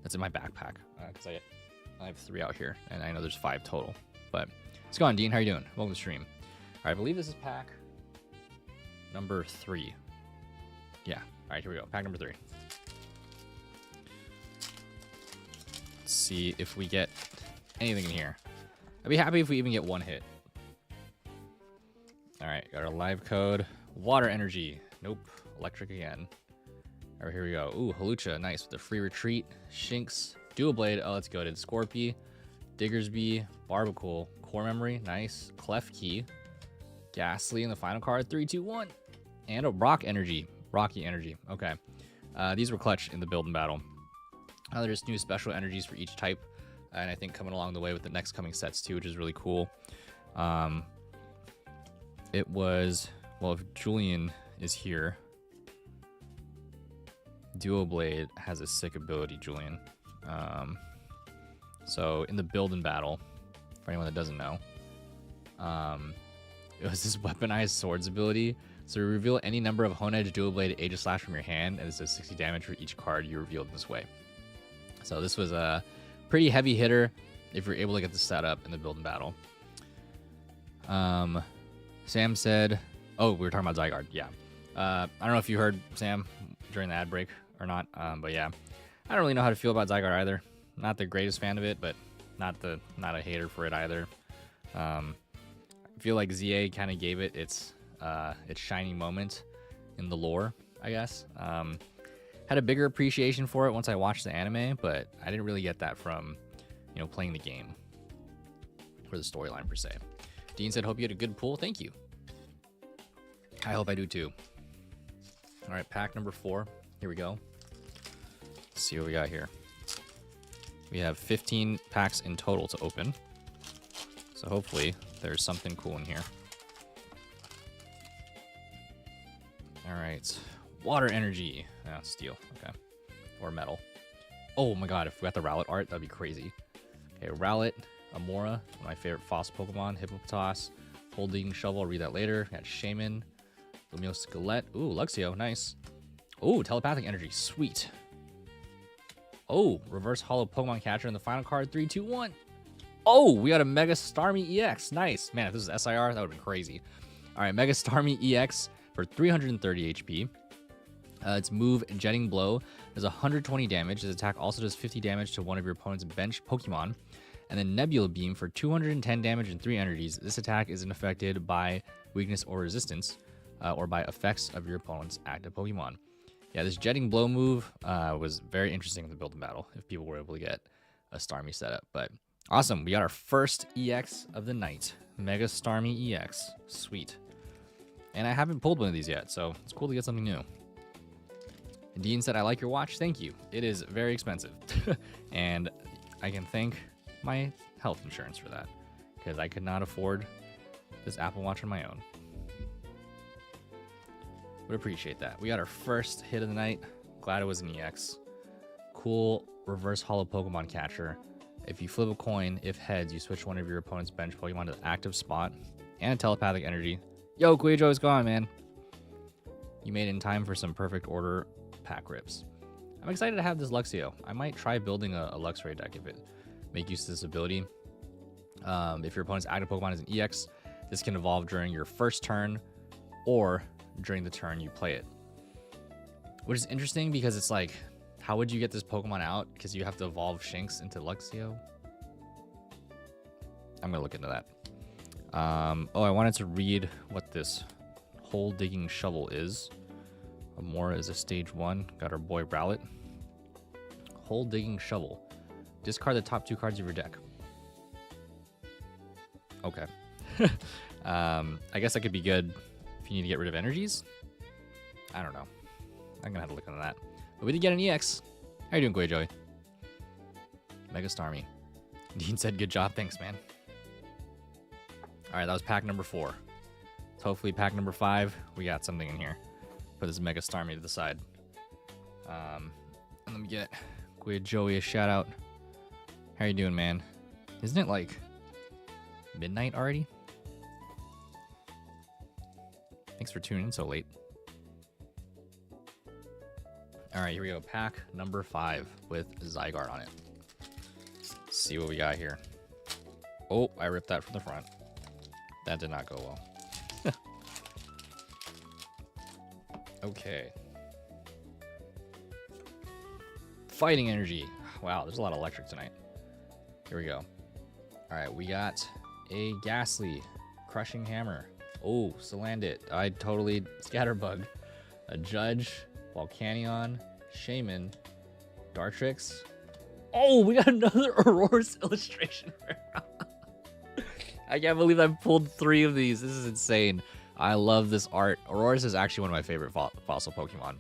that's in my backpack, because I have 3 out here, and I know there's 5 total. But what's going on, Dean? How you doing? Welcome to the stream. All right, I believe this is pack number 3. Yeah. All right, here we go. Pack number 3. Let's see if we get anything in here. I'd be happy if we even get 1 hit. All right, got our live code. Water energy. Nope. Electric again. All right, here we go. Ooh, Halucha. Nice. With the free retreat. Shinx. Dual blade. Oh, that's good. Scorpy. Diggersby. Barbacool. Core memory. Nice. Clef key. Ghastly in the final card. 3, 2, 1. And a rock energy. Rocky energy. Okay. These were clutch in the build and battle. There's new special energies for each type. And I think coming along the way with the next coming sets too, which is really cool. It was, well, if Julian is here, Duo Blade has a sick ability, Julian. So in the build and battle, for anyone that doesn't know, it was this weaponized swords ability. So you reveal any number of Hone Edge Dual Blade Aegis Slash from your hand, and it does 60 damage for each card you revealed this way. So this was a pretty heavy hitter if you're able to get this set up in the build and battle. Sam said, oh, we were talking about Zygarde. Yeah. I don't know if you heard Sam during the ad break or not, but yeah, I don't really know how to feel about Zygarde either. Not the greatest fan of it, but not a hater for it either. I feel like ZA kind of gave it its shining moment in the lore, I guess. Had a bigger appreciation for it once I watched the anime, but I didn't really get that from, playing the game for the storyline per se. Dean said, hope you had a good pull. Thank you. I hope I do too. All right, pack number 4. Here we go. Let's see what we got here. We have 15 packs in total to open. So hopefully there's something cool in here. All right. Water energy. Oh, steel. Okay. Or metal. Oh my god, if we got the Rowlet art, that'd be crazy. Okay, Rowlet, Amora, one of my favorite fossil Pokemon, Hippopotas, Holding Shovel, I'll read that later. Got Shaman, Lumio Skelette. Ooh, Luxio, nice. Ooh, Telepathic Energy, sweet. Oh, Reverse Hollow Pokemon Catcher in the final card, 3, 2, 1. Oh, we got a Mega Starmie EX, nice. Man, if this is SIR, that would've been crazy. All right, Mega Starmie EX for 330 HP. Its move, Jetting Blow, does 120 damage. Its attack also does 50 damage to one of your opponent's bench Pokemon. And then Nebula Beam for 210 damage and 3 energies. This attack isn't affected by weakness or resistance, or by effects of your opponent's active Pokemon. Yeah, this Jetting Blow move was very interesting in the build and battle, if people were able to get a Starmie setup. But awesome, we got our first EX of the night. Mega Starmie EX, sweet. And I haven't pulled one of these yet, so it's cool to get something new. And Dean said, I like your watch. Thank you. It is very expensive. And I can thank my health insurance for that, because I could not afford this Apple Watch on my own. Would appreciate that. We got our first hit of the night. Glad it was an EX. Cool Reverse Hollow Pokemon Catcher. If you flip a coin, if heads, you switch one of your opponent's bench Pokemon to the active spot. And a Telepathic Energy. Yo, Guijo is gone, man. You made it in time for some perfect order pack rips. I'm excited to have this Luxio. I might try building a Luxray deck if it make use of this ability. If your opponent's active Pokemon is an EX, this can evolve during your first turn or during the turn you play it. Which is interesting because it's like, how would you get this Pokemon out? Because you have to evolve Shinx into Luxio. I'm gonna look into that. Oh, I wanted to read what this Hole Digging Shovel is. Amora is a stage 1. Got our boy Rowlet. Hole Digging Shovel. Discard the top 2 cards of your deck. Okay. I guess that could be good if you need to get rid of energies. I don't know. I'm gonna have to look into that. But we did get an EX. How you doing, Guijoy? Mega Starmie. Dean said, good job. Thanks, man. All right, that was pack number 4. So hopefully pack number 5, we got something in here. Put this Mega Starmie to the side. And let me get Guijoy a shout out. How you doing, man? Isn't it like midnight already? Thanks for tuning in so late. All right, here we go. Pack number 5 with Zygarde on it. Let's see what we got here. Oh, I ripped that from the front. That did not go well. Okay. Fighting energy. Wow, there's a lot of electric tonight. Here we go. All right, we got a Ghastly, Crushing Hammer. Oh, Salandit. I totally Scatterbug. A Judge, Volcanion, Shaman, Dartrix. Oh, we got another Aurora's illustration. I can't believe I pulled 3 of these. This is insane. I love this art. Aurora's is actually one of my favorite fossil Pokemon.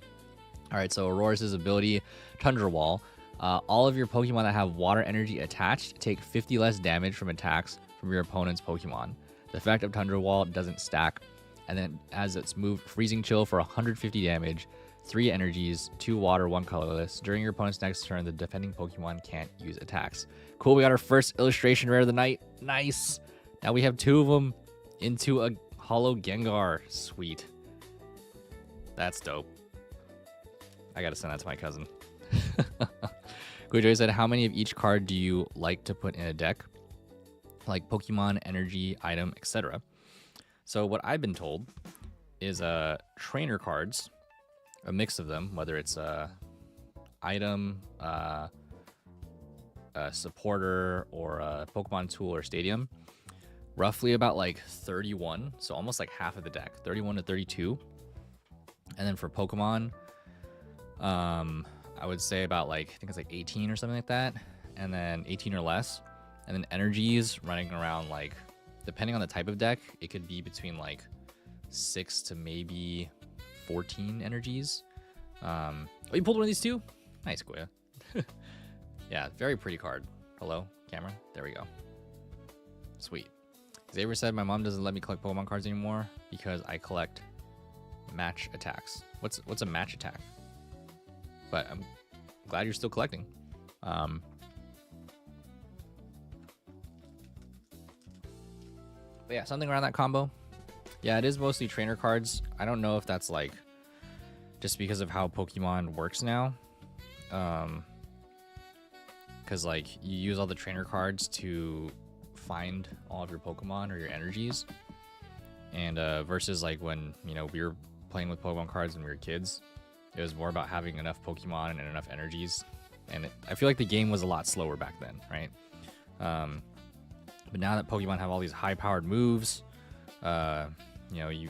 All right, so Aurora's ability, Tundra Wall. All of your Pokemon that have water energy attached take 50 less damage from attacks from your opponent's Pokemon. The effect of Tundra Wall doesn't stack, and then as its move, Freezing Chill for 150 damage, 3 energies, 2 water, 1 colorless. During your opponent's next turn, the defending Pokemon can't use attacks. Cool, we got our first illustration rare of the night. Nice. Now we have 2 of them into a Holo Gengar. Sweet. That's dope. I gotta send that to my cousin. Guijoy said, how many of each card do you like to put in a deck? Like Pokemon, energy, item, etc. So what I've been told is trainer cards, a mix of them, whether it's item, a supporter, or a Pokemon tool or stadium, roughly about like 31, so almost like half of the deck, 31 to 32. And then for Pokemon, I would say about like, I think it's like 18 or something like that, and then 18 or less. And then energies running around, like, depending on the type of deck, it could be between like 6 to maybe 14 energies. Oh, you pulled one of these too? Nice, Goya. Yeah, very pretty card. Hello, camera. There we go. Sweet. Xavier said, my mom doesn't let me collect Pokemon cards anymore because I collect match attacks. What's a match attack? But I'm glad you're still collecting. But yeah, something around that combo. Yeah, it is mostly trainer cards. I don't know if that's like just because of how Pokemon works now. Because like you use all the trainer cards to find all of your Pokemon or your energies. And versus like when, you know, we were playing with Pokemon cards when we were kids, it was more about having enough Pokemon and enough energies. And I feel like the game was a lot slower back then, right? But now that Pokemon have all these high-powered moves, you know, you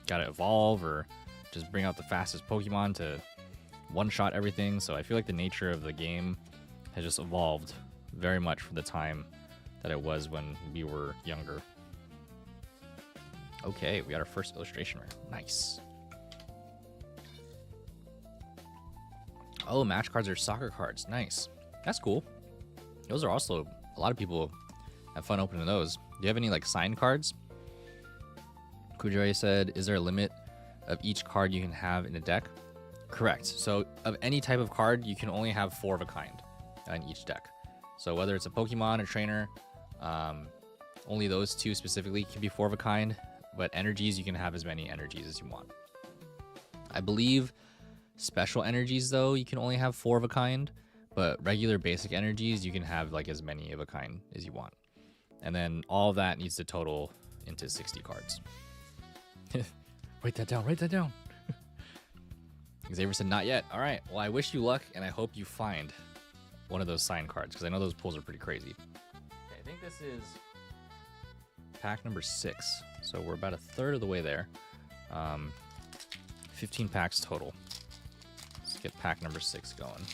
gotta evolve or just bring out the fastest Pokemon to one-shot everything. So I feel like the nature of the game has just evolved very much from the time that it was when we were younger. Okay, we got our first illustration rare. Nice. Oh, match cards are soccer cards. Nice. That's cool. Those are also, a lot of people have fun opening those. Do you have any like signed cards? Kujoy said, is there a limit of each card you can have in a deck? Correct. So of any type of card, you can only have 4 of a kind in each deck. So whether it's a Pokemon, a trainer, only those 2 specifically can be 4 of a kind, but energies, you can have as many energies as you want. I believe special energies, though, you can only have 4 of a kind, but regular basic energies, you can have like as many of a kind as you want. And then all of that needs to total into 60 cards. Write that down, write that down. Xavier said, not yet. All right, well, I wish you luck, and I hope you find one of those signed cards, because I know those pulls are pretty crazy. Okay, I think this is pack number 6, so we're about a third of the way there. 15 packs total. Let's get pack number 6 going.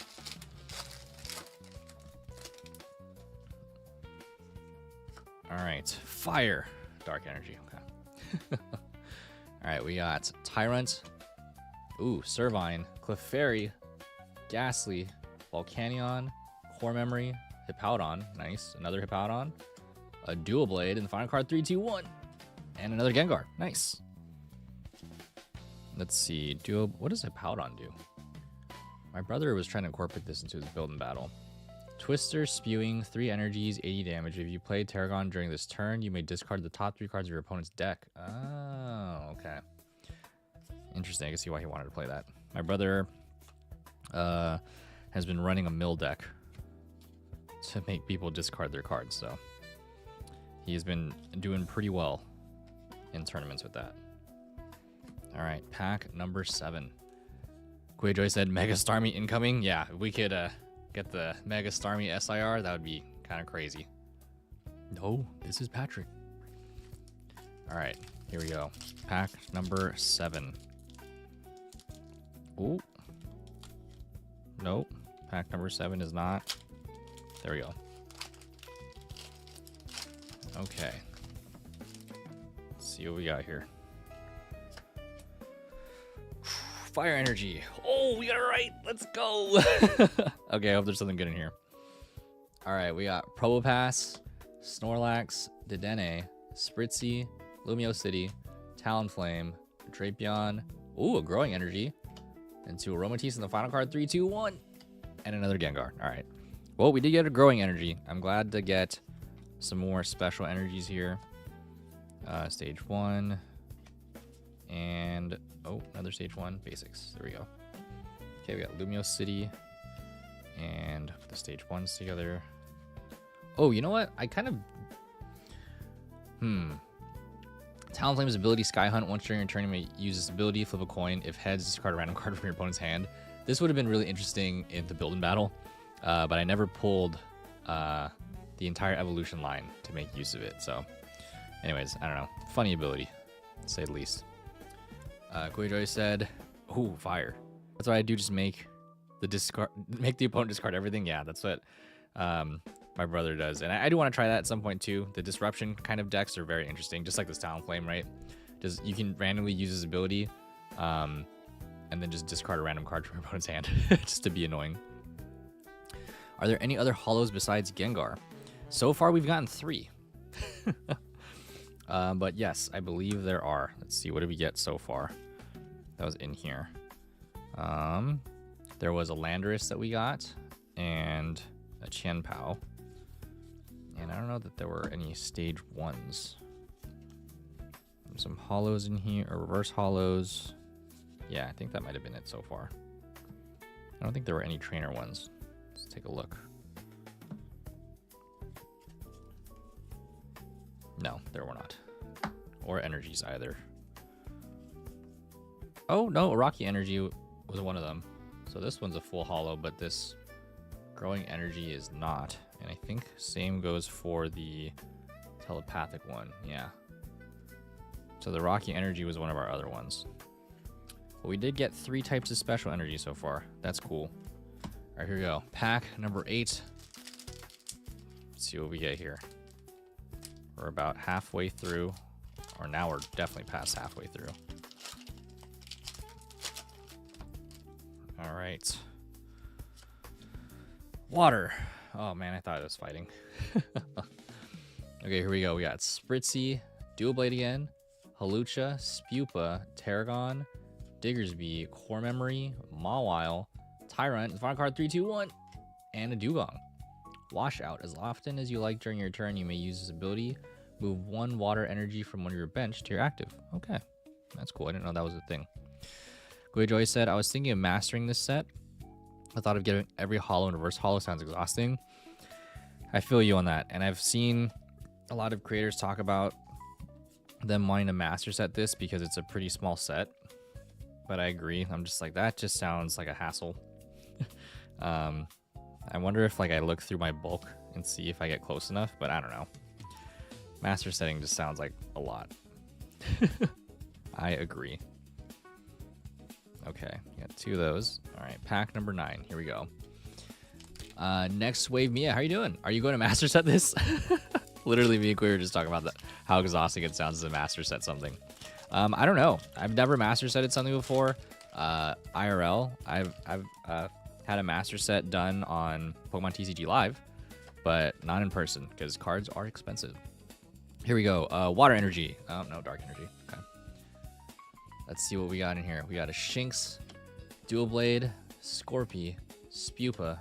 All right, fire, dark energy. Okay. All right, we got Tyrant, ooh, Servine, Clefairy, Ghastly, Volcanion, Core Memory, Hippowdon, nice, another Hippowdon, a Dual Blade, and the final card 3, 2, 1, and another Gengar, nice. Let's see, what does Hippowdon do? My brother was trying to incorporate this into his build and battle. Twister, Spewing, 3 energies, 80 damage. If you play Terragon during this turn, you may discard the top 3 cards of your opponent's deck. Oh, okay. Interesting. I can see why he wanted to play that. My brother has been running a mill deck to make people discard their cards, so he's been doing pretty well in tournaments with that. All right, pack number 7. Quayjoy said Mega Starmie incoming. Yeah, if we could get the Mega Starmie SIR, that would be kind of crazy. No, this is Patrick. All right, here we go. Pack number 7. Ooh. Nope. Pack number 7 is not. There we go. Okay. Let's see what we got here. Fire energy. Oh, we got it right. Let's go. Okay, I hope there's something good in here. All right, we got Probopass, Snorlax, Dedenne, Spritzy, Lumiosity, Talonflame, Drapion. Ooh, a growing energy. And 2 Aromatisse in the final card. 3, 2, 1. And another Gengar. All right. Well, we did get a growing energy. I'm glad to get some more special energies here. Stage 1. And, oh, another stage 1. Basics. There we go. Okay, we got Lumiosity. And put the stage 1s together. Oh, you know what? I kind of... Talonflame's ability, Sky Hunt. Once during your turn, you may use this ability, flip a coin. If heads, discard a random card from your opponent's hand. This would have been really interesting in the build and battle, but I never pulled the entire evolution line to make use of it. So, anyways, I don't know. Funny ability, to say the least. Quayjoy said, "Ooh, fire." That's what I do. Just make the opponent discard everything. Yeah, that's what my brother does, and I do want to try that at some point too. The disruption kind of decks are very interesting, just like this Talonflame, right? You can randomly use his ability, and then just discard a random card from your opponent's hand, just to be annoying. Are there any other hollows besides Gengar? So far, we've gotten 3. But yes, I believe there are. Let's see, what did we get so far? That was in here. There was a Landorus that we got, and a Chien-Pao. And I don't know that there were any stage 1s. Some hollows in here, or reverse hollows. Yeah, I think that might have been it so far. I don't think there were any trainer ones. Let's take a look. No, there were not. Or energies either. Oh, no, Rocky Energy was one of them. So this one's a full hollow, but this growing energy is not. And I think same goes for the telepathic one. Yeah. So the Rocky Energy was one of our other ones. But we did get 3 types of special energy so far. That's cool. All right, here we go. Pack number 8. Let's see what we get here. We're about halfway through. Or now we're definitely past halfway through. All right. Water. Oh, man, I thought it was fighting. Okay, here we go. We got Spritzy, Dual Blade again, Hawlucha, Spupa, Tarragon, Diggersby, Core Memory, Mawile, Tyrant, and final card 3, 2, 1, and a Dugong. Washout. As often as you like during your turn, you may use this ability. Move 1 water energy from one of your bench to your active. Okay, that's cool. I didn't know that was a thing. Quayjoy said, I was thinking of mastering this set. I thought of getting every hollow and reverse hollow sounds exhausting. I feel you on that. And I've seen a lot of creators talk about them wanting to master set this because it's a pretty small set. But I agree. I'm just like, that just sounds like a hassle. I wonder if I look through my bulk and see if I get close enough, but I don't know. Master setting just sounds like a lot. I agree. Okay, got 2 of those. All right, pack number 9. Here we go. Next wave, Mia, how are you doing? Are you going to master set this? Literally, me and Quay were just talking about how exhausting it sounds to master set something. I don't know. I've never master setted something before. IRL, I've had a master set done on Pokemon TCG Live, but not in person because cards are expensive. Here we go. Water energy. Oh, no, dark energy. Okay. Let's see what we got in here. We got a Shinx, Dual Blade, Scorpy, Spupa,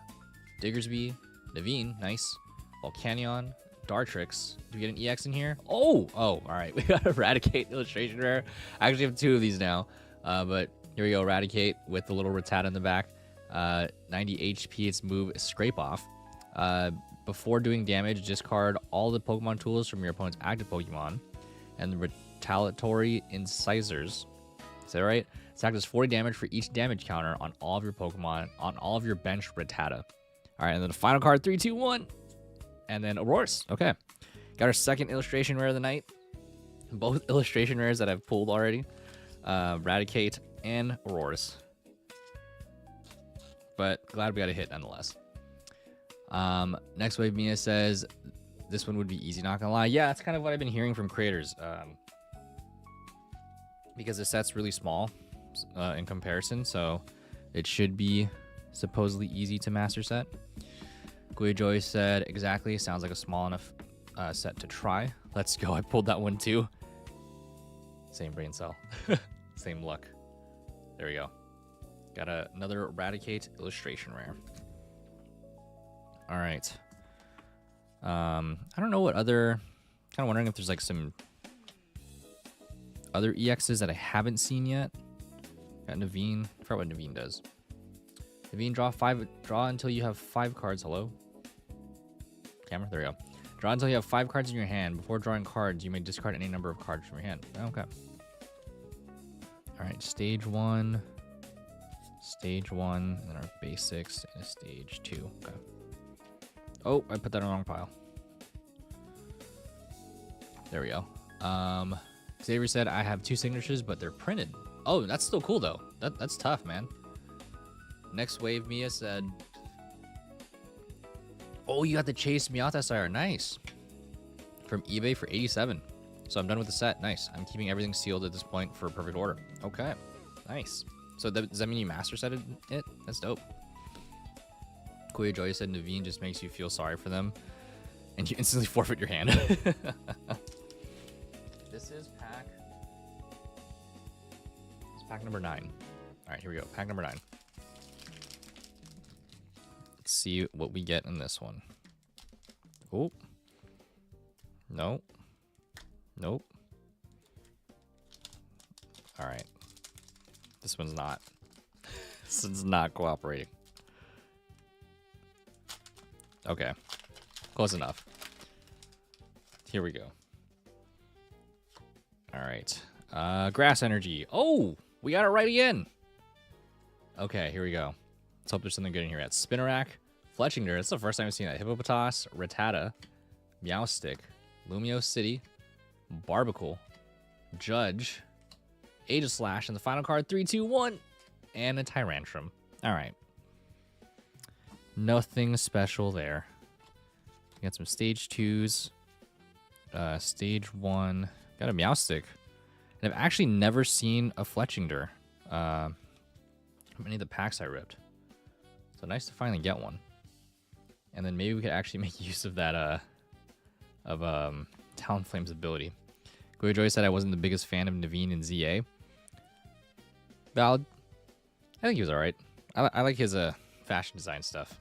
Diggersby, Naveen, nice, Volcanion, Dartrix. Do we get an EX in here? Oh, all right. We got Eradicate illustration rare. I actually have 2 of these now, but here we go. Eradicate with the little Rattata in the back. 90 HP. Its move is Scrape Off. Before doing damage, discard all the Pokemon tools from your opponent's active Pokemon, and the retaliatory incisors Say it right. This attack does 40 damage for each damage counter on all of your Pokemon, on all of your bench Rattata. All right, and then the final card, 3, 2, 1. And then Aurorus. Okay. Got our second illustration rare of the night. Both illustration rares that I've pulled already. Raticate and Aurorus. But glad we got a hit nonetheless. Next wave Mia says this one would be easy, not gonna lie. Yeah, that's kind of what I've been hearing from creators. Because the set's really small in comparison, so it should be supposedly easy to master set. Joy said exactly, sounds like a small enough set to try. Let's go. I pulled that one too. Same brain cell. Same luck. There we go. Got another Eradicate illustration rare. All right. I don't know what other... kind of wondering if there's like some other EXs that I haven't seen yet. Got Naveen. I forgot what Naveen does. Naveen, draw until you have 5 cards. Hello? Camera? There we go. Draw until you have 5 cards in your hand. Before drawing cards, you may discard any number of cards from your hand. Okay. Alright, stage 1. Stage 1. And then our basics. And a stage 2. Okay. Oh, I put that in the wrong pile. There we go. Xavier said, I have 2 signatures, but they're printed. Oh, that's still cool, though. That's tough, man. Next wave, Mia said, oh, you got the Chase Meowth SIR. Nice. From eBay for 87. So I'm done with the set. Nice. I'm keeping everything sealed at this point for perfect order. Okay. Nice. So does that mean you master set it? That's dope. Koya Joy said, Naveen just makes you feel sorry for them, and you instantly forfeit your hand. This is pack number 9. All right, here we go. Pack number 9. Let's see what we get in this one. Oh. Nope. Nope. All right. This one's not. This one's not cooperating. Okay. Close enough. Here we go. All right. Grass energy. Oh, we got it right again. Okay, here we go. Let's hope there's something good in here. At Spinarak, Fletchinder. That's the first time I've seen that. Hippopotas, Rattata, Meowstic, Lumio City, Barbicle, Judge, Aegislash, and the final card, 3, 2, 1, and a Tyrantrum. All right. Nothing special there. We got some stage 2s. Stage 1. Got a Meowstic. And I've actually never seen a Fletchinder. How many of the packs I ripped. So nice to finally get one. And then maybe we could actually make use of that, Talonflame's ability. Goya Joy said I wasn't the biggest fan of Naveen in ZA. Valid. I think he was alright. I like his fashion design stuff.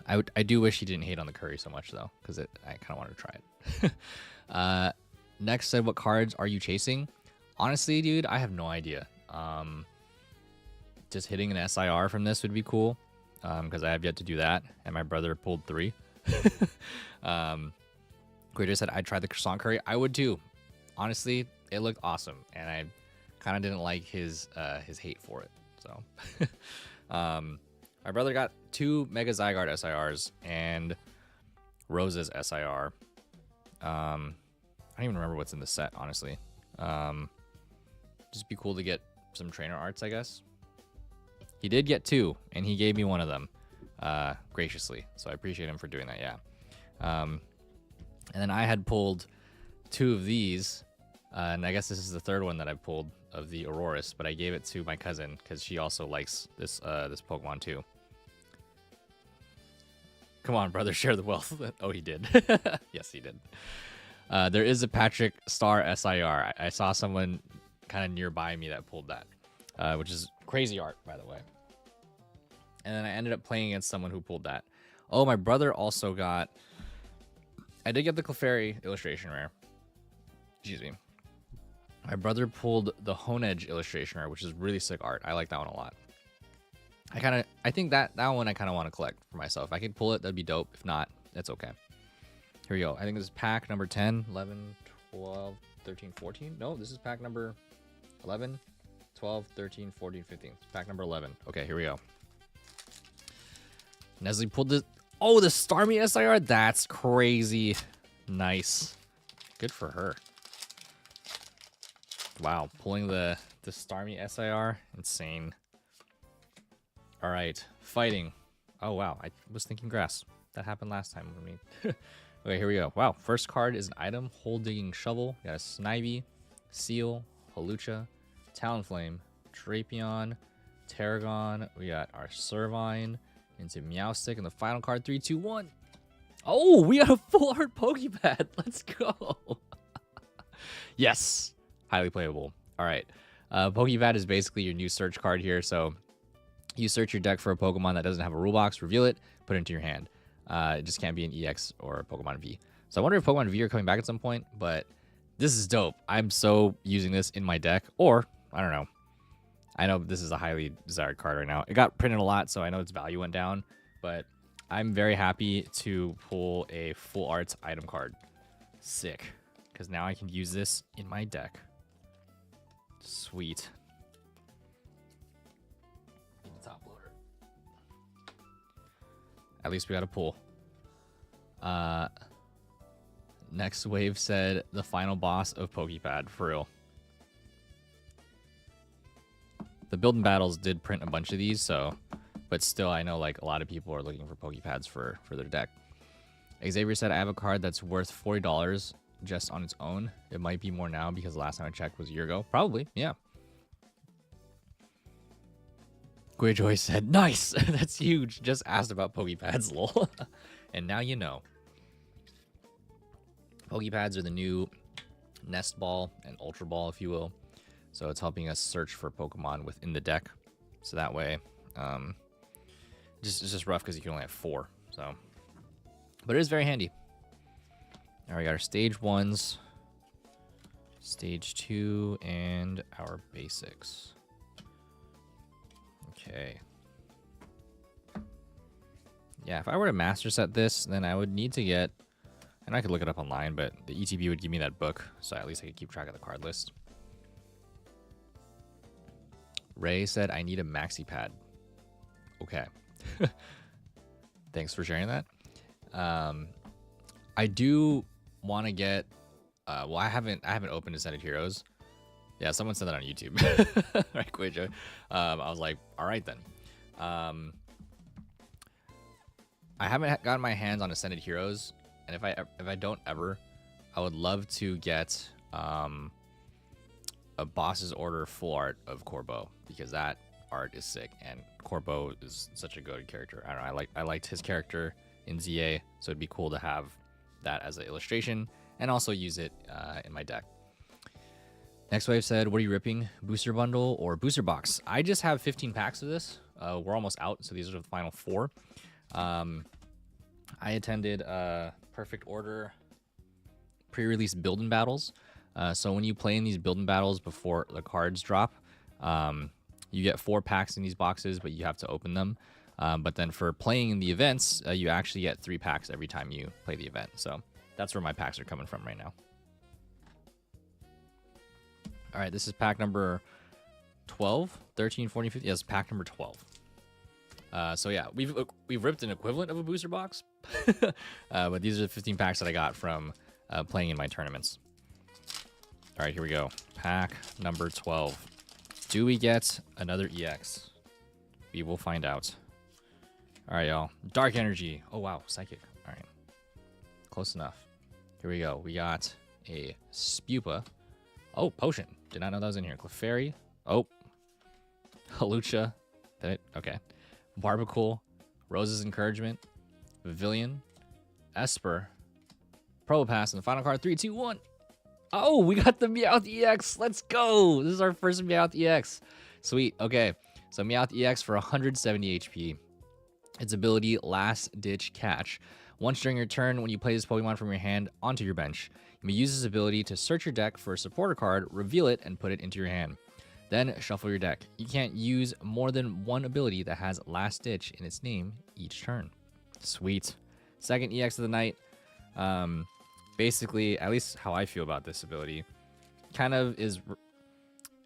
I do wish he didn't hate on the curry so much though, because I kind of wanted to try it. Next said, what cards are you chasing? Honestly, dude, I have no idea. Just hitting an SIR from this would be cool, because I have yet to do that, and my brother pulled 3. Grader said I'd try the croissant curry. I would too. Honestly, it looked awesome, and I kind of didn't like his hate for it. So, my brother got 2 Mega Zygarde SIRs and Rose's SIR. I don't even remember what's in the set, honestly. Just be cool to get some trainer arts, I guess. He did get 2, and he gave me one of them graciously. So I appreciate him for doing that, yeah. And then I had pulled 2 of these, and I guess this is the 3rd one that I pulled of the Aurorus, but I gave it to my cousin because she also likes this this Pokemon too. Come on, brother, share the wealth. Oh, he did. Yes, he did. There is a Patrick Star SIR. I saw someone kind of nearby me that pulled that, which is crazy art, by the way. And then I ended up playing against someone who pulled that. Oh, my brother also got... I did get the Clefairy illustration rare. Excuse me. My brother pulled the Honedge illustration rare, which is really sick art. I like that one a lot. I think that one I kind of want to collect for myself. If I could pull it, that'd be dope. If not, that's okay. Here we go. I think this is pack number 10, 11, 12, 13, 14. No, this is pack number 11, 12, 13, 14, 15. Pack number 11. Okay, here we go. Nestle pulled the... Oh, the Starmie SIR? That's crazy. Nice. Good for her. Wow, pulling the Starmie SIR. Insane. All right, fighting. Oh, wow. I was thinking grass. That happened last time with me. Okay, here we go. Wow, first card is an item. Hole digging shovel. We got a Snivy, Seal, Holucha, Talonflame, Drapion, Tarragon. We got our Servine into Meowstic. And the final card, 3, 2, 1. Oh, we got a full art Pokepad. Let's go. Yes. Highly playable. All right. Pokepad is basically your new search card here. So you search your deck for a Pokemon that doesn't have a rule box, reveal it, put it into your hand. It just can't be an EX or a Pokemon V. So I wonder if Pokemon V are coming back at some point, but this is dope. I'm so using this in my deck, or I don't know. I know this is a highly desired card right now. It got printed a lot, so I know its value went down, but I'm very happy to pull a full arts item card. Sick. Because now I can use this in my deck. Sweet. Need the top loader. At least we got a pull. Next wave said the final boss of Pokepad, for real. The build and battles did print a bunch of these, so, but still I know like a lot of people are looking for Pokepads for their deck. Xavier said I have a card that's worth $40 just on its own. It might be more now because the last time I checked was a year ago. Probably, yeah. Greyjoy said, nice! That's huge. Just asked about Pokepads, lol. And now you know. Pokepads are the new Nest Ball and Ultra Ball, if you will. So it's helping us search for Pokemon within the deck. So that way, it's just rough because you can only have 4. So, but it is very handy. All right, we got our stage 1s, stage 2, and our basics. Okay. Yeah, if I were to master set this, then I would need to get, and I could look it up online, but the ETB would give me that book, so at least I could keep track of the card list. Ray said, I need a maxi pad. Okay. Thanks for sharing that. I do want to get, well, I haven't opened Ascended Heroes. Yeah, someone said that on YouTube. Right, quick joke. I was like, all right then. I haven't gotten my hands on Ascended Heroes, and if I don't ever, I would love to get a boss's order full art of Corbo, because that art is sick, and Corbo is such a good character. I don't know, I liked his character in ZA, so it'd be cool to have that as an illustration and also use it in my deck. Next wave said, what are you ripping, booster bundle or booster box? I just have 15 packs of this. We're almost out, so these are the final 4. I attended Perfect Order pre-release build and battles. So when you play in these build and battles before the cards drop, you get 4 packs in these boxes, but you have to open them. But then for playing in the events, you actually get 3 packs every time you play the event. So that's where my packs are coming from right now. All right, this is pack number 12, 13, 14, 15. Yes, pack number 12. So yeah, we've ripped an equivalent of a booster box, but these are the 15 packs that I got from playing in my tournaments. All right, here we go. Pack number 12. Do we get another EX? We will find out. All right, y'all. Dark Energy. Oh, wow. Psychic. All right. Close enough. Here we go. We got a Spupa. Oh, Potion. Did not know that was in here. Clefairy. Oh. Holucha. Okay. Barbacool. Rose's Encouragement. Pavilion. Esper. Probopass. And the final card. 3, 2, 1. Oh, we got the Meowth EX. Let's go. This is our first Meowth EX. Sweet. Okay. So Meowth EX for 170 HP. Its ability, Last Ditch Catch. Once during your turn, when you play this Pokemon from your hand onto your bench, you may use this ability to search your deck for a supporter card, reveal it, and put it into your hand. Then shuffle your deck. You can't use more than one ability that has Last Ditch in its name each turn. Sweet. Second EX of the night. Basically, at least how I feel about this ability, kind of is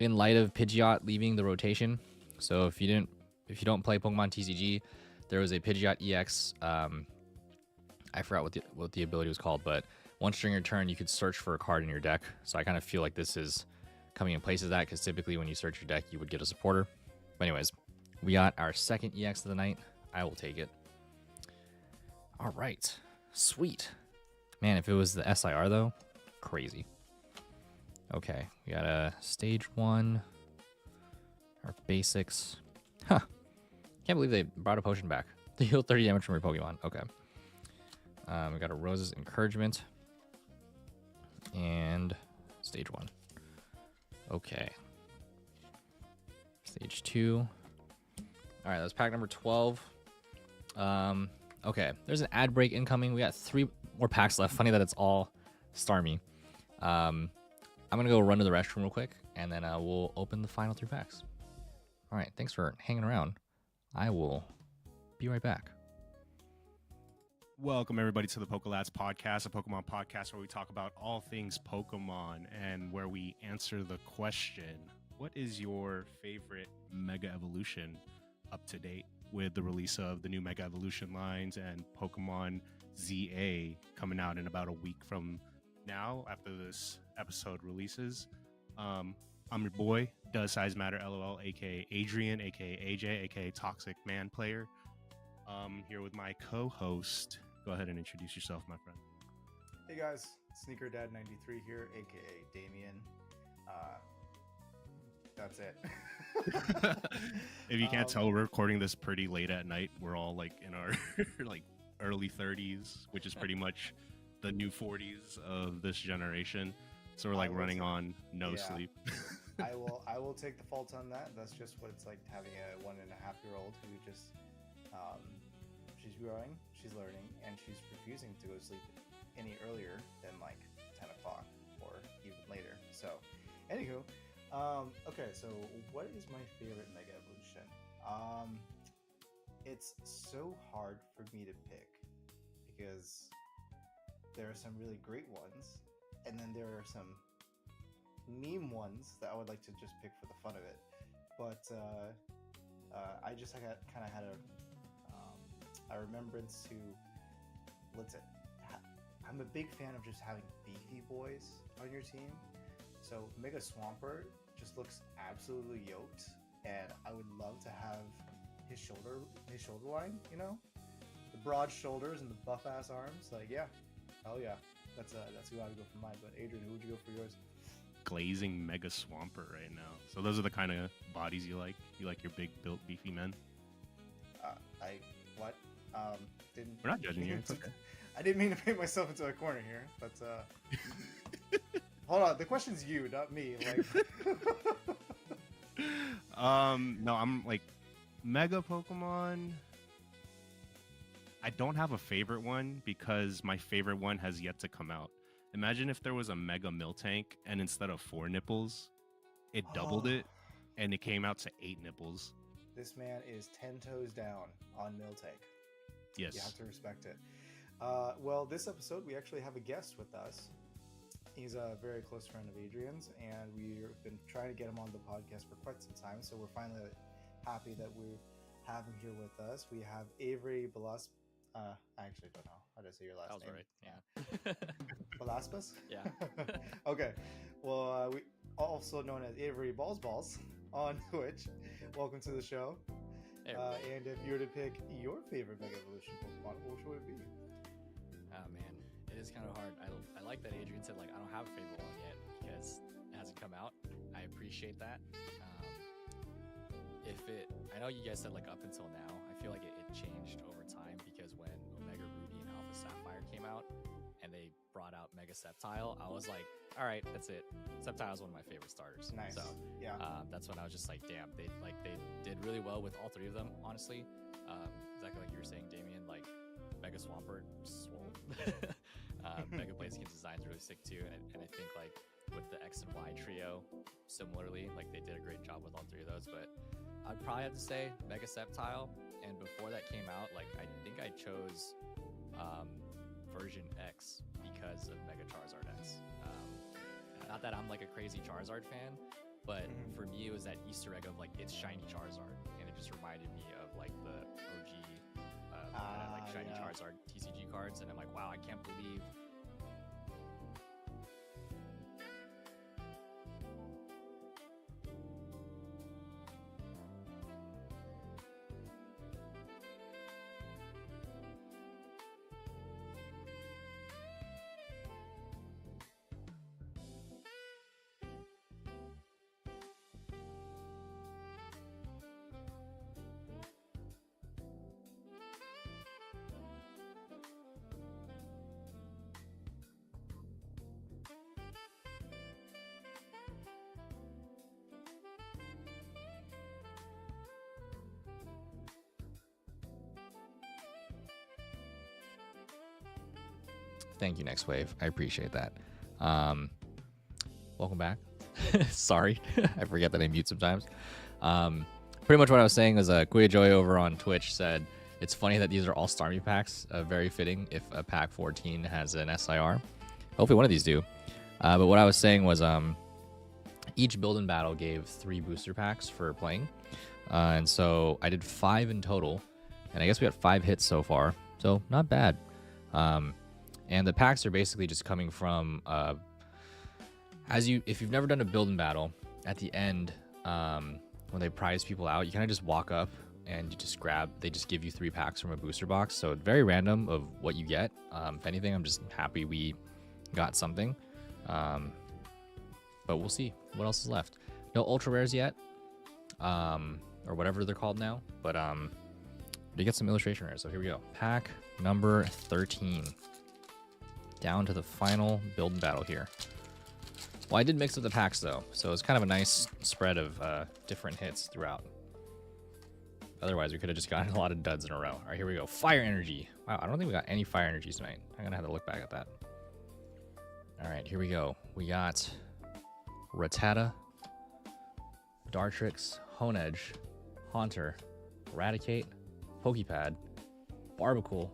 in light of Pidgeot leaving the rotation. So if you don't play Pokemon TCG, there was a Pidgeot EX. I forgot what the ability was called, but once during your turn, you could search for a card in your deck. So I kind of feel like this is coming in place of that, because typically when you search your deck, you would get a supporter. But anyways, we got our second EX of the night. I will take it. All right, sweet. Man, if it was the SIR though, crazy. Okay, we got a stage 1. Our basics. Huh. Can't believe they brought a potion back to heal 30 damage from your Pokemon. Okay. We got a Rose's Encouragement. And stage 1. Okay. Stage 2. All right, that's pack number 12. Okay, there's an ad break incoming. We got 3 more packs left. Funny that it's all Starmie. I'm going to go run to the restroom real quick, and then we'll open the final 3 packs. All right, thanks for hanging around. I will be right back. Welcome, everybody, to the Pokelats Podcast, a Pokemon podcast where we talk about all things Pokemon and where we answer the question, what is your favorite Mega Evolution up to date with the release of the new Mega Evolution lines and Pokemon ZA coming out in about a week from now after this episode releases. I'm your boy, Does Size Matter LOL, aka Adrian, aka AJ, aka Toxic Man Player. Here with my co-host. Go ahead and introduce yourself, my friend. Hey guys, Sneaker Dad 93 here, aka Damien. That's it. If you can't tell, we're recording this pretty late at night. We're all like in our like early 30s, which is pretty much the new 40s of this generation. So we're like running on no sleep. I will take the fault on that. That's just what it's like having a 1.5-year-old who just she's growing, she's learning, and she's refusing to go to sleep any earlier than like 10 o'clock or even later. So, anywho, okay, so what is my favorite Mega Evolution? It's so hard for me to pick because there are some really great ones, and then there are some meme ones that I would like to just pick for the fun of it. But I just kind of had a remembrance to, I'm a big fan of just having beefy boys on your team. So Mega Swampert just looks absolutely yoked, and I would love to have his shoulder line, you know, the broad shoulders and the buff ass arms. Like, yeah, oh yeah, that's who I would go for mine. But Adrian, who would you go for yours? Glazing Mega Swampert right now. So those are the kind of bodies you like. You like your big built beefy men. We're not judging you. It's okay. I didn't mean to paint myself into a corner here, but hold on. The question's you, not me. Like, no, I'm like Mega Pokemon. I don't have a favorite one because my favorite one has yet to come out. Imagine if there was a Mega Miltank and instead of 4 nipples, it doubled it and it came out to 8 nipples. This man is 10 toes down on Miltank. Yes. You have to respect it. Well, this episode, we actually have a guest with us. He's a very close friend of Adrian's, and we've been trying to get him on the podcast for quite some time, so we're finally happy that we have him here with us. We have Avery I actually don't know how to say your last name. That was right, yeah. Velasquez? Yeah. Okay. Well, we also known as Avery Balls on Twitch. Welcome to the show. Hey, and if you were to pick your favorite Mega Evolution Pokemon, which would it be? Oh man, it is kind of hard. I like that Adrian said, like, I don't have a favorite one yet because it hasn't come out. I appreciate that. I know you guys said like up until now, I feel like it changed over time because when Omega Ruby and Alpha Sapphire came out and they brought out Mega Sceptile, I was like, all right, that's it. Sceptile is one of my favorite starters. Nice. So yeah, that's when I was just like, damn, they did really well with all 3 of them, honestly. Exactly like you were saying, Damien, like Mega Swampert, swole. Mega Blaziken's design is really sick too, and I think like with the X and Y trio, similarly, like they did a great job with all 3 of those. But I'd probably have to say Mega Sceptile, and before that came out, like I think I chose version X because of Mega Charizard X. Not that I'm like a crazy Charizard fan, but it was that Easter egg of like it's shiny Charizard, and it just reminded me of like the OG like shiny yeah. Charizard TCG cards, and I'm like, wow, I can't believe. Thank you, Next Wave. I appreciate that. Welcome back. Sorry, I forget that I mute sometimes. Pretty much what I was saying is Kuya Joy over on Twitch said, it's funny that these are all Starmie packs. Very fitting if a pack 14 has an SIR. Hopefully one of these do. But what I was saying was each build and battle gave 3 booster packs for playing. And so I did 5 in total. And I guess we got 5 hits so far. So not bad. And the packs are basically just coming from if you've never done a build and battle, at the end when they prize people out, you kind of just walk up and you just they just give you 3 packs from a booster box. So very random of what you get. If anything, I'm just happy we got something. But we'll see what else is left. No ultra rares yet, or whatever they're called now. But we get some illustration rares. So here we go. Pack number 13. Down to the final build and battle here. Well, I did mix up the packs though, so it's kind of a nice spread of different hits throughout. Otherwise, we could have just gotten a lot of duds in a row. All right, here we go. Fire energy. Wow, I don't think we got any fire energies tonight. I'm gonna have to look back at that. All right, here we go. We got Rattata, Dartrix, Honedge, Haunter, Eradicate, Pokepad, Barbacool,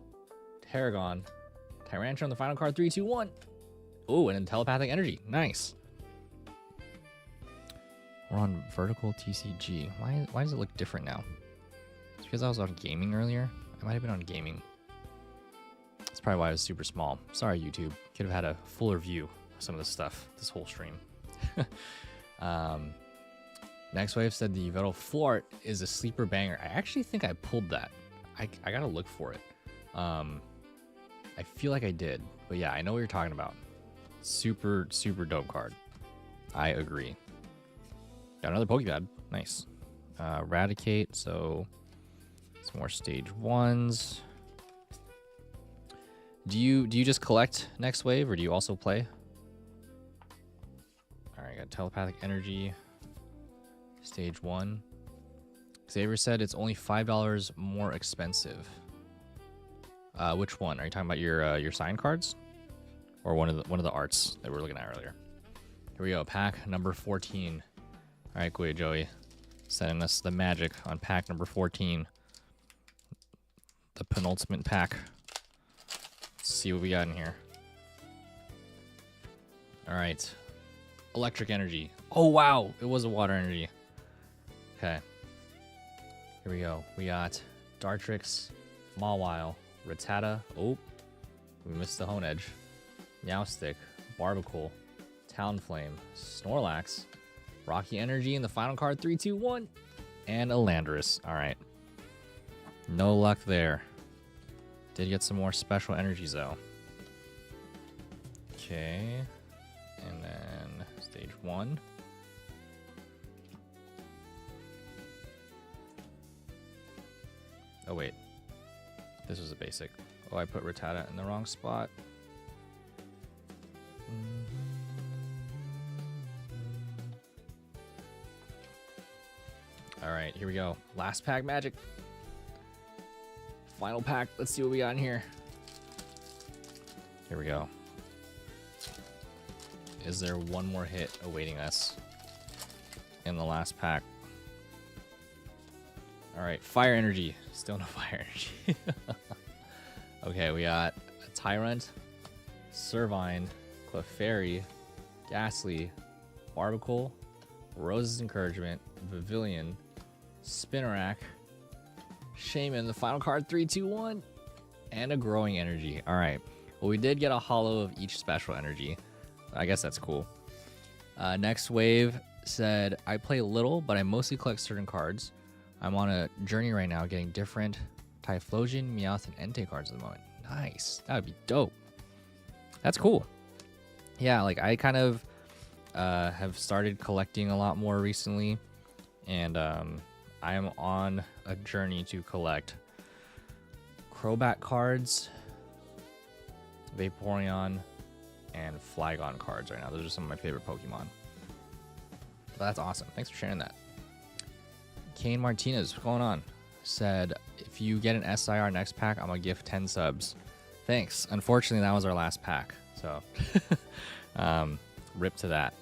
Tarragon, Tyrantrum on the final card. 3, 2, 1. Oh, and then telepathic energy. Nice. We're on vertical TCG. Why does it look different now? It's because I was on gaming earlier. I might have been on gaming. That's probably why it was super small. Sorry, YouTube. Could have had a fuller view of some of this stuff this whole stream. Next Wave said the Vettel Full is a sleeper banger. I actually think I pulled that. I gotta look for it. I feel like I did, but yeah, I know what you're talking about. Super, super dope card. I agree. Got another Pokepad. Nice. Eradicate, so some more stage 1s. Do you just collect Next Wave, or do you also play? Alright, got telepathic energy. Stage 1. Xavier said it's only $5 more expensive. Which one? Are you talking about your sign cards, or one of the arts that we were looking at earlier? Here we go. Pack number 14. All right, Kuya Joey, sending us the magic on pack number 14. The penultimate pack. Let's see what we got in here. All right. Electric energy. Oh wow, it was a water energy. Okay. Here we go. We got Dartrix, Mawile, Rattata. Oh, we missed the Honedge. Meowstic, Barbacool, Talonflame, Snorlax, Rocky Energy in the final card. 3, 2, 1, and a Landorus. All right. No luck there. Did get some more special energies though. Okay. And then stage 1. Oh wait. This was a basic. Oh, I put Rattata in the wrong spot. All right, here we go. Last pack magic. Final pack. Let's see what we got in here. Here we go. Is there one more hit awaiting us in the last pack? All right, fire energy. Still no fire energy. Okay, we got a Tyrant, Servine, Clefairy, Ghastly, Barbacool, Rose's Encouragement, Pavilion, Spinnerack, Shaman, the final card, 3, 2, 1, and a Growing Energy. All right. Well, we did get a holo of each special energy. I guess that's cool. Next wave said, I play little, but I mostly collect certain cards. I'm on a journey right now getting different Typhlosion, Meowth, and Entei cards at the moment. Nice. That would be dope. That's cool. Yeah, like I kind of have started collecting a lot more recently, and I am on a journey to collect Crobat cards, Vaporeon, and Flygon cards right now. Those are some of my favorite Pokemon. But that's awesome. Thanks for sharing that. Kane Martinez, what's going on? Said, if you get an SIR next pack, I'm going to gift 10 subs. Thanks. Unfortunately, that was our last pack. So, rip to that.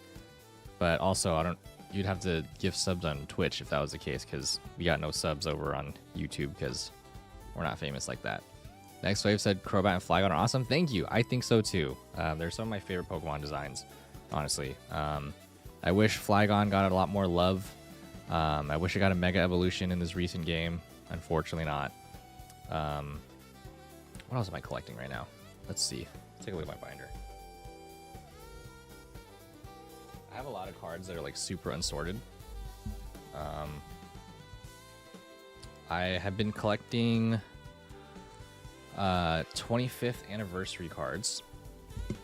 But also, you'd have to give subs on Twitch if that was the case, because we got no subs over on YouTube because we're not famous like that. Next wave said Crobat and Flygon are awesome. Thank you. I think so too. They're some of my favorite Pokemon designs, honestly. I wish Flygon got a lot more love. I wish it got a Mega Evolution in this recent game. Unfortunately not. What else am I collecting right now? Let's see. Let's take a look at my binder. I have a lot of cards that are like super unsorted. I have been collecting 25th anniversary cards. So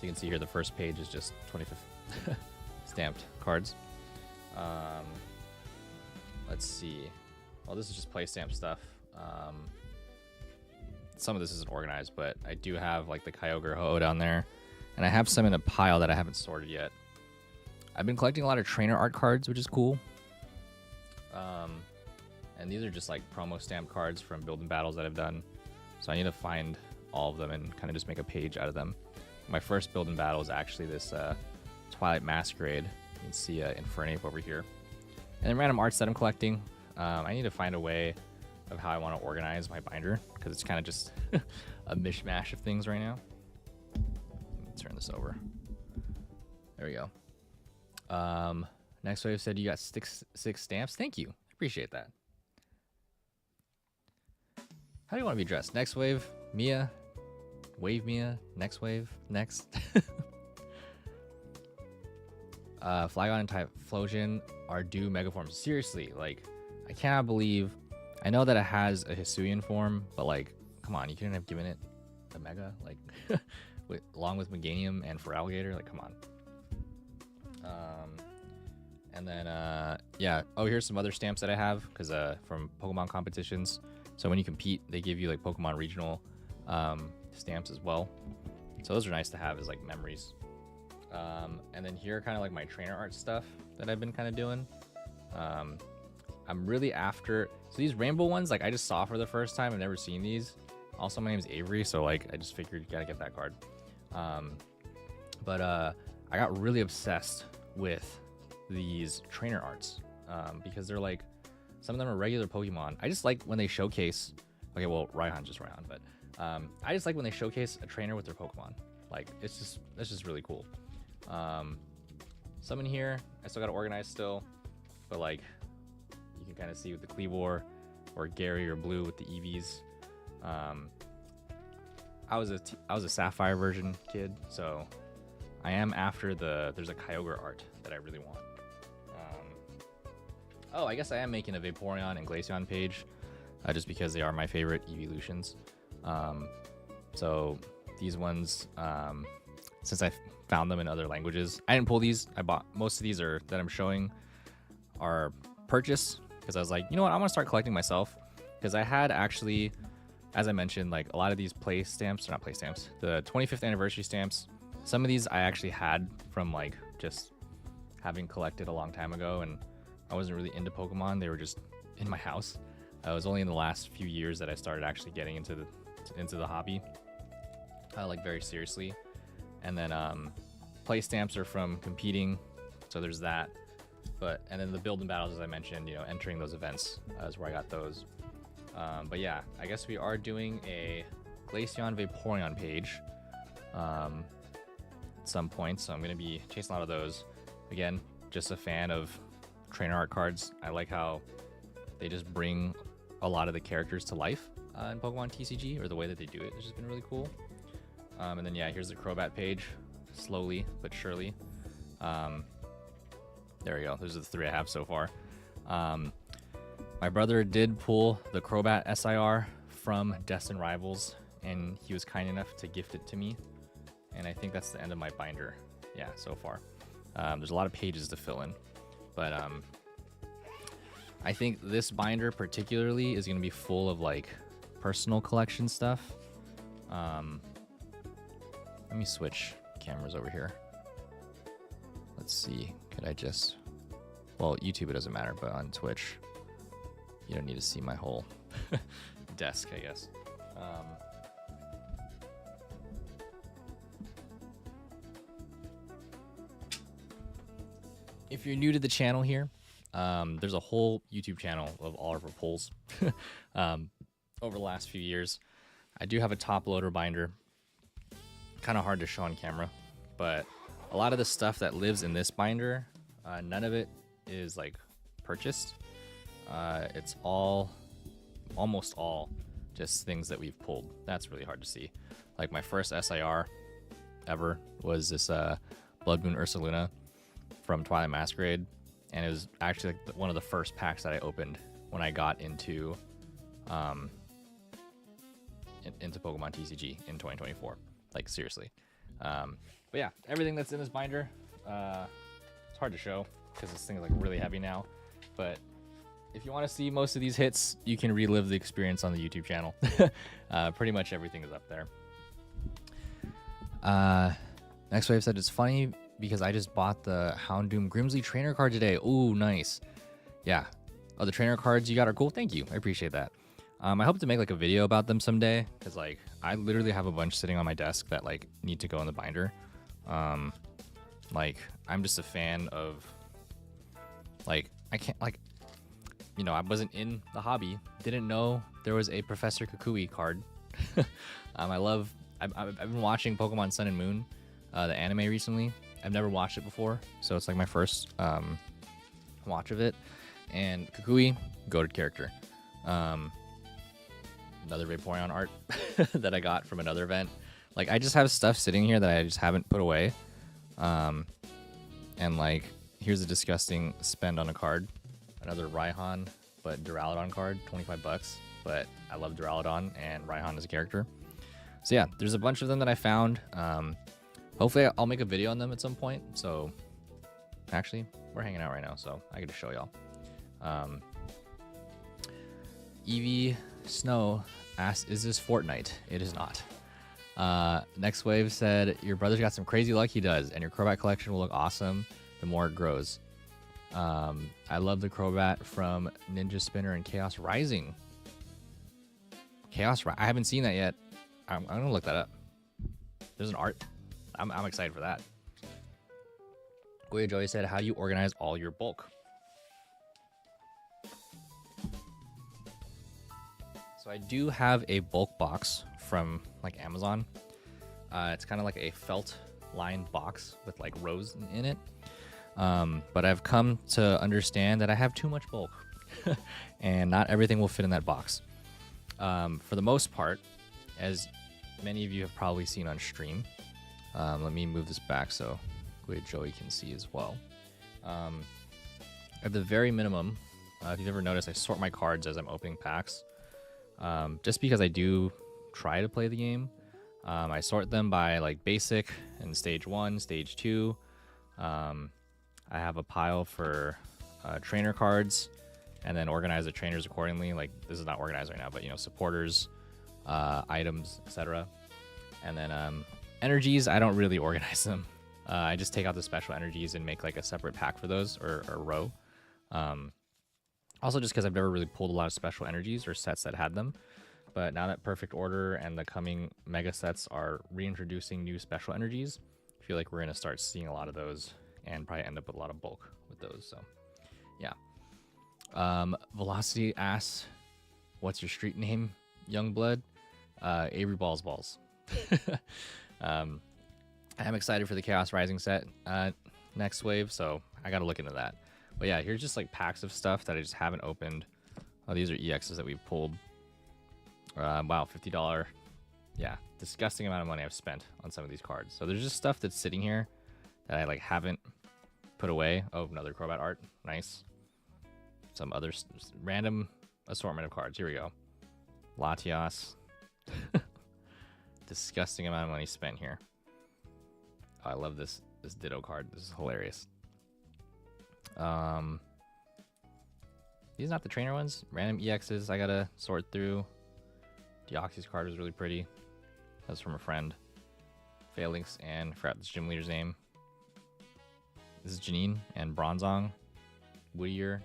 you can see here the first page is just 25th stamped cards. Let's see. Well, this is just play stamp stuff. Some of this isn't organized, but I do have like the Kyogre Ho-Oh down there, and I have some in a pile that I haven't sorted yet. I've been collecting a lot of trainer art cards, which is cool. And these are just like promo stamp cards from building battles that I've done. So I need to find all of them and kind of just make a page out of them. My first building battle is actually this Twilight Masquerade. You can see Infernape over here. And then random arts that I'm collecting. I need to find a way of how I want to organize my binder, because it's kind of just a mishmash of things right now. Let me turn this over. There we go. Next wave said you got six stamps. Thank you. Appreciate that. How do you want to be dressed? Next wave, Mia, wave Mia, next wave, next. Flygon and Typhlosion are due Mega forms. Seriously, like, I cannot believe. I know that it has a Hisuian form, but like, come on, you couldn't have given it a Mega, like, along with Meganium and for Alligator, like, come on. And then, yeah. Oh, here's some other stamps that I have, because from Pokemon competitions. So when you compete, they give you like Pokemon regional stamps as well. So those are nice to have as like memories. And then here, kind of like my trainer art stuff that I've been kind of doing. I'm really after, so these rainbow ones, like I just saw for the first time. I've never seen these. Also, my name is Avery, so like I just figured you gotta get that card. But I got really obsessed with these trainer arts because they're like, some of them are regular Pokemon. I just like when they showcase, okay, well, Raihan's just Raihan, but I just like when they showcase a trainer with their Pokemon. Like, that's just really cool. Some in here, I still got to organize still, but like, you can kind of see with the Kleavor or Gary or Blue with the EVs. I was a Sapphire version kid, so I am after there's a Kyogre art that I really want. Oh, I guess I am making a Vaporeon and Glaceon page, just because they are my favorite evolutions. So these ones, since I found them in other languages, I didn't pull these. I bought most of these that I'm showing are purchase, because I was like, you know what, I want to start collecting myself, because I had actually, as I mentioned, like a lot of these play stamps, or not play stamps, the 25th anniversary stamps. Some of these I actually had from like just having collected a long time ago, and I wasn't really into Pokemon. They were just in my house. It was only in the last few years that I started actually getting into the hobby, like very seriously. And then play stamps are from competing, so there's that. And then the build and battles, as I mentioned, entering those events is where I got those. But yeah, I guess we are doing a Glaceon Vaporeon page at some point, so I'm going to be chasing a lot of those. Again, just a fan of trainer art cards. I like how they just bring a lot of the characters to life in Pokemon TCG, or the way that they do it has just been really cool. And then yeah, here's the Crobat page, slowly but surely. There we go. Those are the 3 I have so far. My brother did pull the Crobat SIR from Destined Rivals, and he was kind enough to gift it to me. And I think that's the end of my binder. Yeah, so far. There's a lot of pages to fill in, but I think this binder particularly is going to be full of like personal collection stuff. Let me switch cameras over here. Let's see. Could I just... Well, YouTube it doesn't matter, but on Twitch, you don't need to see my whole desk, I guess. If you're new to the channel here, there's a whole YouTube channel of all of our pulls over the last few years. I do have a top loader binder. Kind of hard to show on camera, but a lot of the stuff that lives in this binder, none of it is like purchased. It's almost all just things that we've pulled. That's really hard to see. Like my first SIR ever was this Blood Moon Ursaluna from Twilight Masquerade, and it was actually like one of the first packs that I opened when I got into Pokemon TCG in 2024. Like seriously. But yeah, everything that's in this binder, it's hard to show because this thing is like really heavy now. But if you want to see most of these hits, you can relive the experience on the YouTube channel. Pretty much everything is up there. Next Wave said it's funny because I just bought the Houndoom Grimsley trainer card today. Ooh, nice. Yeah. Oh, the trainer cards you got are cool. Thank you. I appreciate that. I hope to make like a video about them someday, because like I literally have a bunch sitting on my desk that like need to go in the binder. Like I'm just a fan of like I can't like, you know, I wasn't in the hobby, didn't know there was a Professor Kukui card. I've been watching Pokemon Sun and Moon, the anime recently. I've never watched it before, so it's like my first watch of it. And Kukui, goated character. Another Vaporeon art that I got from another event. Like I just have stuff sitting here that I just haven't put away. And like here's a disgusting spend on a card. Another Raihan, but Duraludon card, $25. But I love Duraludon and Raihan as a character. So yeah, there's a bunch of them that I found. Hopefully I'll make a video on them at some point. So actually, we're hanging out right now, so I get to show y'all. Evie Snow asked, is this Fortnite? It is not. Next Wave said, your brother's got some crazy luck. He does, and your Crobat collection will look awesome the more it grows. I love the Crobat from Ninja Spinner and Chaos Rising. I haven't seen that yet. I'm gonna look that up. There's an art. I'm excited for that. Goya Joey said, how do you organize all your bulk? So I do have a bulk box from like Amazon. It's kind of like a felt lined box with like rows in it. But I've come to understand that I have too much bulk and not everything will fit in that box. For the most part, as many of you have probably seen on stream, let me move this back so Joey can see as well. At the very minimum, if you've ever noticed, I sort my cards as I'm opening packs. Just because I do try to play the game. I sort them by like basic and stage 1, stage 2. I have a pile for trainer cards, and then organize the trainers accordingly. Like this is not organized right now, but you know, supporters, items, etc. And then energies, I don't really organize them. I just take out the special energies and make like a separate pack for those, or a row. Also just because I've never really pulled a lot of special energies or sets that had them. But now that Perfect Order and the coming mega sets are reintroducing new special energies, I feel like we're going to start seeing a lot of those and probably end up with a lot of bulk with those. So yeah. Velocity asks, what's your street name, Youngblood? Avery Balls. I am excited for the Chaos Rising set. next wave, so I gotta look into that. But yeah, here's just like packs of stuff that I just haven't opened. Oh, these are EXs that we've pulled. Wow, $50. Yeah, disgusting amount of money I've spent on some of these cards. So there's just stuff that's sitting here that I like haven't put away. Oh, another Crobat art. Nice. Some other random assortment of cards. Here we go. Latias. Disgusting amount of money spent here. Oh, I love this Ditto card. This is hilarious. These are not the trainer ones. Random EXs I gotta sort through. Deoxys card was really pretty. That's from a friend. Phalanx and I forgot this gym leader's name. This is Janine and Bronzong. Whittier.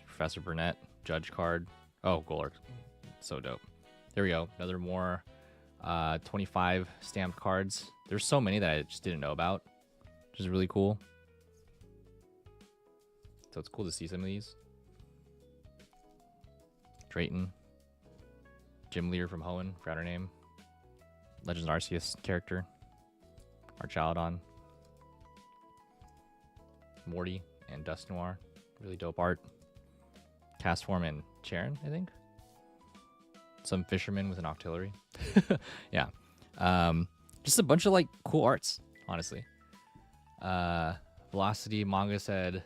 Professor Burnett. Judge card. Oh, Golurk. So dope. There we go. Another more 25 stamped cards. There's so many that I just didn't know about, which is really cool. So it's cool to see some of these. Drayton. Gym leader from Hoenn. Forgot her name. Legends Arceus character. Archaludon. Morty and Dust Noir. Really dope art. Castform and Charon, I think. Some fisherman with an octillery. Yeah. Just a bunch of like cool arts, honestly. Velocity Manga said,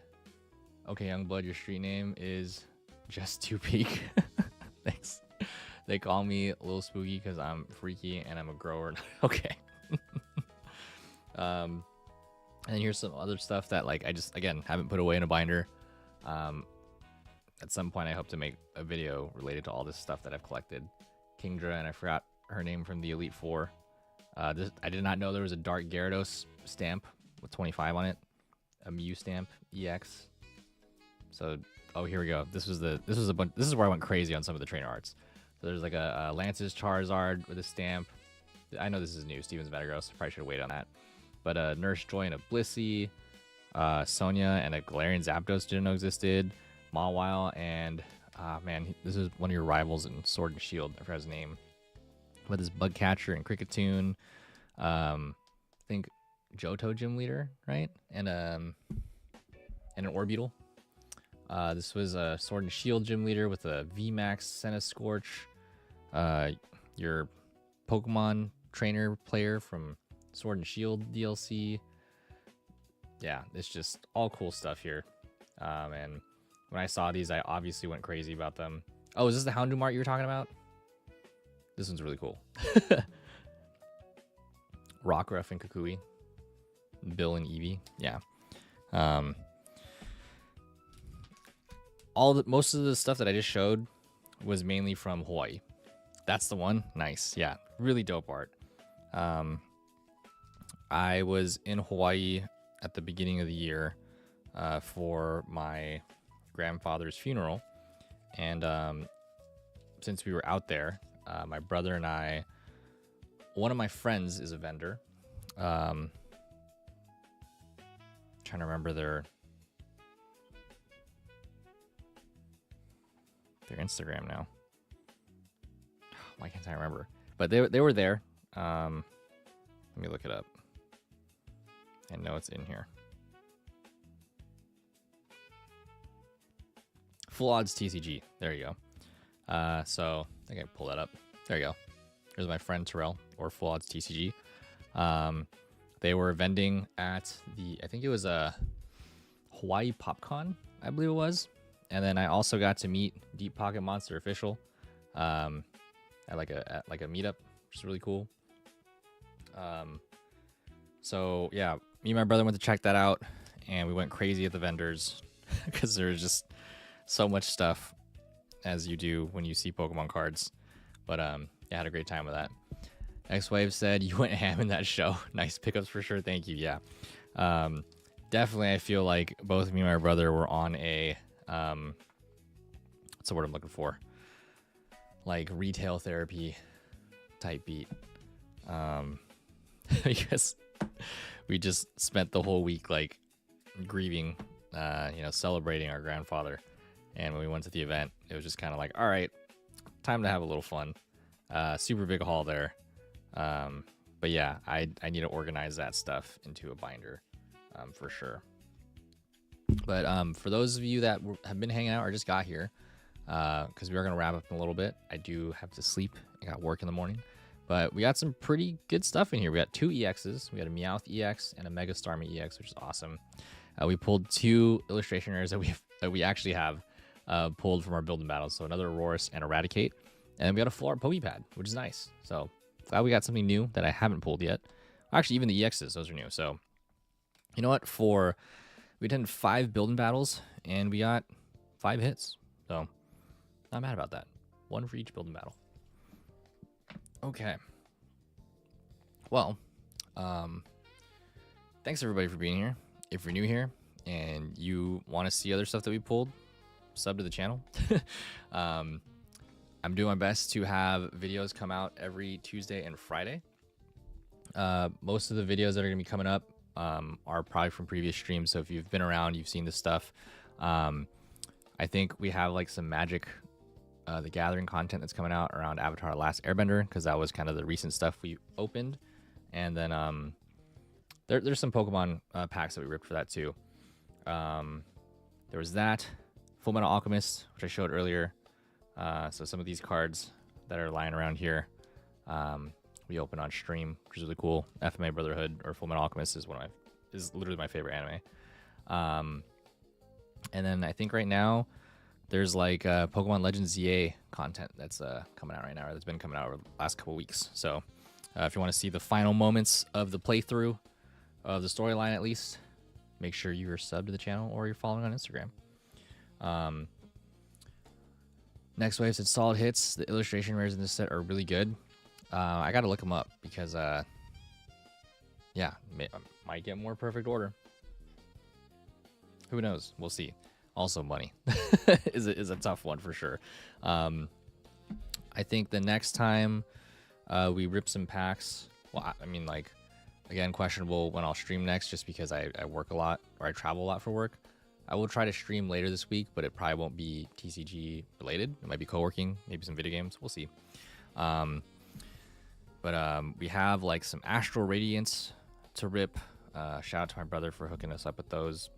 okay, Youngblood, your street name is just 2Peak. Thanks. They call me Little Spooky because I'm freaky and I'm a grower. Okay. And then here's some other stuff that like I just again haven't put away in a binder. At some point I hope to make a video related to all this stuff that I've collected. Kingdra, and I forgot her name from the Elite Four. I did not know there was a Dark Gyarados stamp with 25 on it. A Mew stamp EX. So oh, here we go. This is where I went crazy on some of the trainer arts. So there's like a Lance's Charizard with a stamp. I know this is new. Steven's Metagross. Probably should have waited on that. But a Nurse Joy and a Blissey. Sonia and a Galarian Zapdos didn't know existed. Mawile and man, this is one of your rivals in Sword and Shield. I forgot his name. But this Bugcatcher and Kricketune. I think Johto gym leader, right? And an Orbeetle. This was a Sword and Shield gym leader with a VMAX Centiskorch. Your Pokemon trainer player from Sword and Shield DLC. Yeah, it's just all cool stuff here. And when I saw these, I obviously went crazy about them. Oh, is this the Houndoom art you were talking about? This one's really cool. Rockruff and Kukui. Bill and Eevee. Yeah. Most of the stuff that I just showed was mainly from Hawaii. That's the one. Nice. Yeah. Really dope art. I was in Hawaii at the beginning of the year for my grandfather's funeral. And since we were out there, my brother and I, one of my friends is a vendor. Trying to remember their Instagram now. Why can't I remember? But they were there. Let me look it up. I know it's in here. Full Odds TCG. There you go. So I think I pull that up. There you go. Here's my friend Terrell, or Full Odds TCG. They were vending at I think it was a Hawaii PopCon, I believe it was. And then I also got to meet Deep Pocket Monster Official at like a meetup, which is really cool. So yeah, me and my brother went to check that out, and we went crazy at the vendors because there's just so much stuff, as you do when you see Pokemon cards. But yeah, I had a great time with that. X-Wave said you went ham in that show. Nice pickups for sure. Thank you. Yeah, definitely. I feel like both me and my brother were on a what's the word I'm looking for? Like retail therapy type beat. Because we just spent the whole week like grieving, celebrating our grandfather. And when we went to the event, it was just kind of like, all right, time to have a little fun. Super big haul there. But yeah, I need to organize that stuff into a binder. for sure. But for those of you that have been hanging out or just got here, because we are going to wrap up in a little bit. I do have to sleep. I got work in the morning. But we got some pretty good stuff in here. We got 2 EXs. We got a Meowth EX and a Mega Starmie EX, which is awesome. We pulled 2 illustration rares that we actually have pulled from our build and battles. So another Aurorus and Eradicate. And then we got a full art Pokepad, which is nice. So glad we got something new that I haven't pulled yet. Actually, even the EXs, those are new. So you know what? We did 5 build and battles, and we got 5 hits. So not mad about that. 1 for each build and battle. Okay. Well, thanks everybody for being here. If you're new here and you want to see other stuff that we pulled, sub to the channel. I'm doing my best to have videos come out every Tuesday and Friday. Most of the videos that are going to be coming up are probably from previous streams. So if you've been around, you've seen this stuff. I think we have like some Magic the Gathering content that's coming out around Avatar Last Airbender, because that was kind of the recent stuff we opened. And then there's some Pokemon packs that we ripped for that too. There was that Full Metal Alchemist, which I showed earlier. So some of these cards that are lying around here, we open on stream, which is really cool. FMA Brotherhood or Full Metal Alchemist is literally my favorite anime. And then I think right now there's like Pokemon Legends ZA content that's coming out right now, or that's been coming out over the last couple weeks. So if you want to see the final moments of the playthrough of the storyline, at least, make sure you're subbed to the channel or you're following on Instagram. Next wave said solid hits. The illustration rares in this set are really good. I got to look them up because, yeah, might get more perfect order. Who knows? We'll see. Also, money is a tough one for sure. I think the next time we rip some packs, well, I mean, like, again, questionable when I'll stream next, just because I work a lot, or I travel a lot for work. I will try to stream later this week, but it probably won't be TCG related. It might be co-working, maybe some video games. We'll see. But we have like some Astral Radiance to rip. Shout out to my brother for hooking us up with those.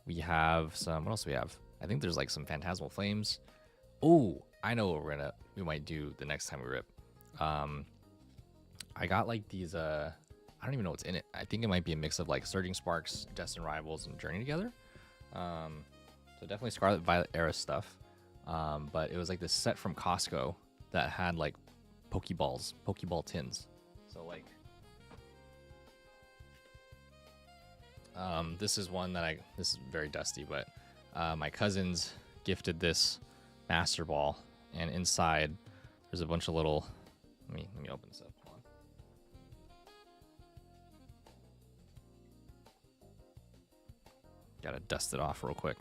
We have some, what else do we have? I think there's like some Phantasmal Flames. Oh, I know what we might do the next time we rip. I got like these, I don't even know what's in it. I think it might be a mix of like Surging Sparks, Destined Rivals, and Journey Together. So definitely Scarlet Violet era stuff. But it was like this set from Costco that had like Pokeball tins. So like, this is one that this is very dusty, but my cousins gifted this Master Ball, and inside there's a bunch of little, let me open this up. Hold on. Gotta dust it off real quick.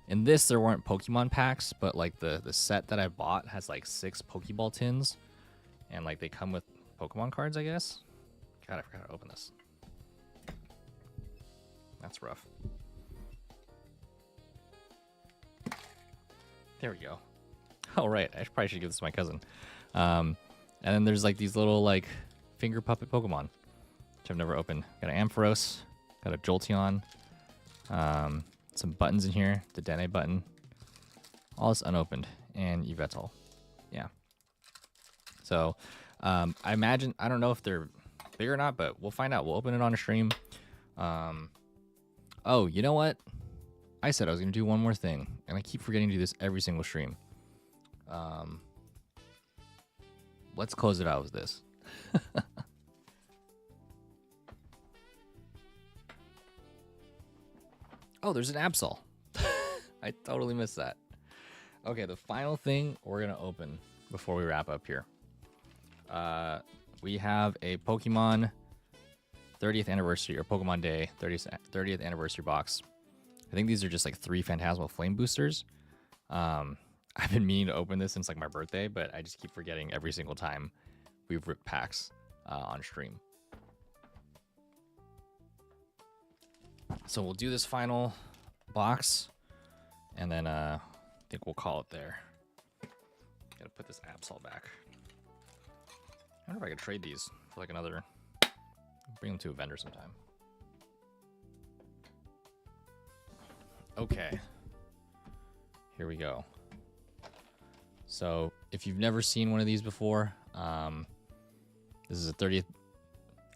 In this, there weren't Pokemon packs, but like the set that I bought has like 6 Pokeball tins, and like they come with Pokemon cards, I guess. God, I forgot to open this. That's rough. There we go. Oh, right. I probably should give this to my cousin. And then there's like these little like finger puppet Pokemon, which I've never opened. Got an Ampharos, got a Jolteon, some buttons in here, the Dene button. All this unopened, and Yveltal. Yeah. So I imagine, I don't know if they're big or not, but we'll find out. We'll open it on a stream. Oh, you know what? I said I was going to do one more thing, and I keep forgetting to do this every single stream. Let's close it out with this. Oh, there's an Absol. I totally missed that. Okay, the final thing we're going to open before we wrap up here. We have a Pokemon 30th anniversary, or Pokemon Day 30th anniversary box. I think these are just like 3 Phantasmal Flame boosters. I've been meaning to open this since like my birthday, but I just keep forgetting every single time we've ripped packs on stream. So we'll do this final box, and then I think we'll call it there. Gotta put this Absol back. I wonder if I could trade these for like another Bring them to a vendor sometime. Okay. Here we go. So, if you've never seen one of these before, this is a 30th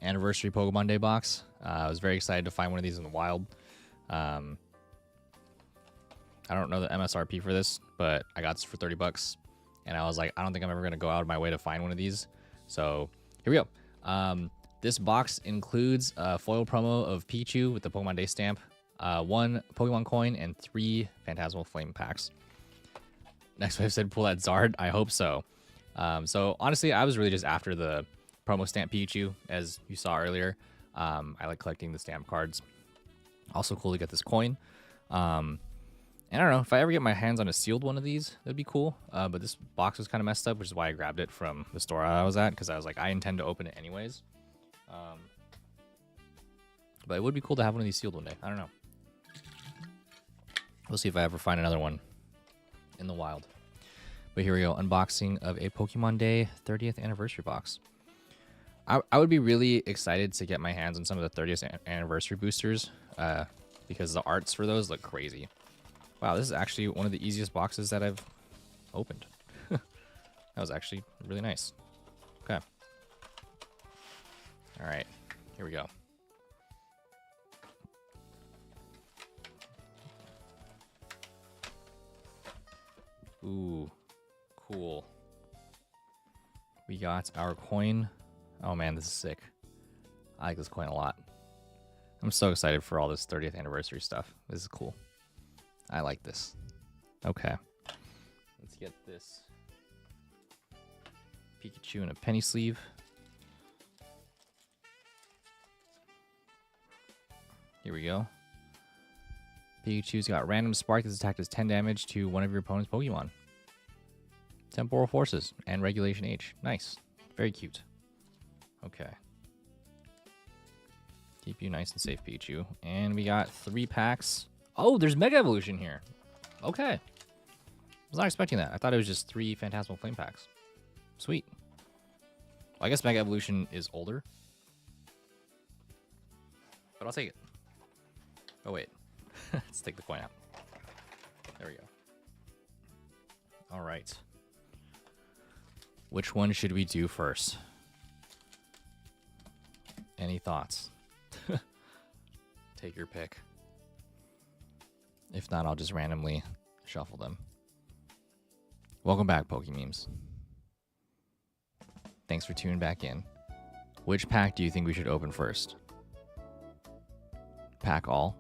anniversary Pokemon Day box. I was very excited to find one of these in the wild. I don't know the MSRP for this, but I got this for 30 bucks. And I was like, I don't think I'm ever going to go out of my way to find one of these. So, here we go. This box includes a foil promo of Pichu with the Pokemon Day stamp, 1 Pokemon coin, and 3 Phantasmal Flame packs. Next wave said, pull that Zard. I hope so. So honestly, I was really just after the promo stamp Pichu, as you saw earlier. I like collecting the stamp cards. Also cool to get this coin. And I don't know, if I ever get my hands on a sealed one of these, that'd be cool. But this box was kind of messed up, which is why I grabbed it from the store I was at, because I was like, I intend to open it anyways. But it would be cool to have one of these sealed one day. I don't know. We'll see if I ever find another one in the wild. But here we go, unboxing of a Pokemon Day 30th anniversary box. I would be really excited to get my hands on some of the 30th anniversary boosters, because the arts for those look crazy. Wow, this is actually one of the easiest boxes that I've opened. That was actually really nice. Okay. All right, here we go. Ooh, cool. We got our coin. Oh man, this is sick. I like this coin a lot. I'm so excited for all this 30th anniversary stuff. This is cool. I like this. Okay. Let's get this Pikachu in a penny sleeve. Here we go. Pikachu's got random spark that's attacked as 10 damage to one of your opponent's Pokemon. Temporal Forces and Regulation H. Nice. Very cute. Okay. Keep you nice and safe, Pikachu. And we got 3 packs. Oh, there's Mega Evolution here. Okay. I was not expecting that. I thought it was just 3 Phantasmal Flame packs. Sweet. Well, I guess Mega Evolution is older. But I'll take it. Oh, wait. Let's take the coin out. There we go. All right. Which one should we do first? Any thoughts? Take your pick. If not, I'll just randomly shuffle them. Welcome back, Pokememes. Thanks for tuning back in. Which pack do you think we should open first? Pack all.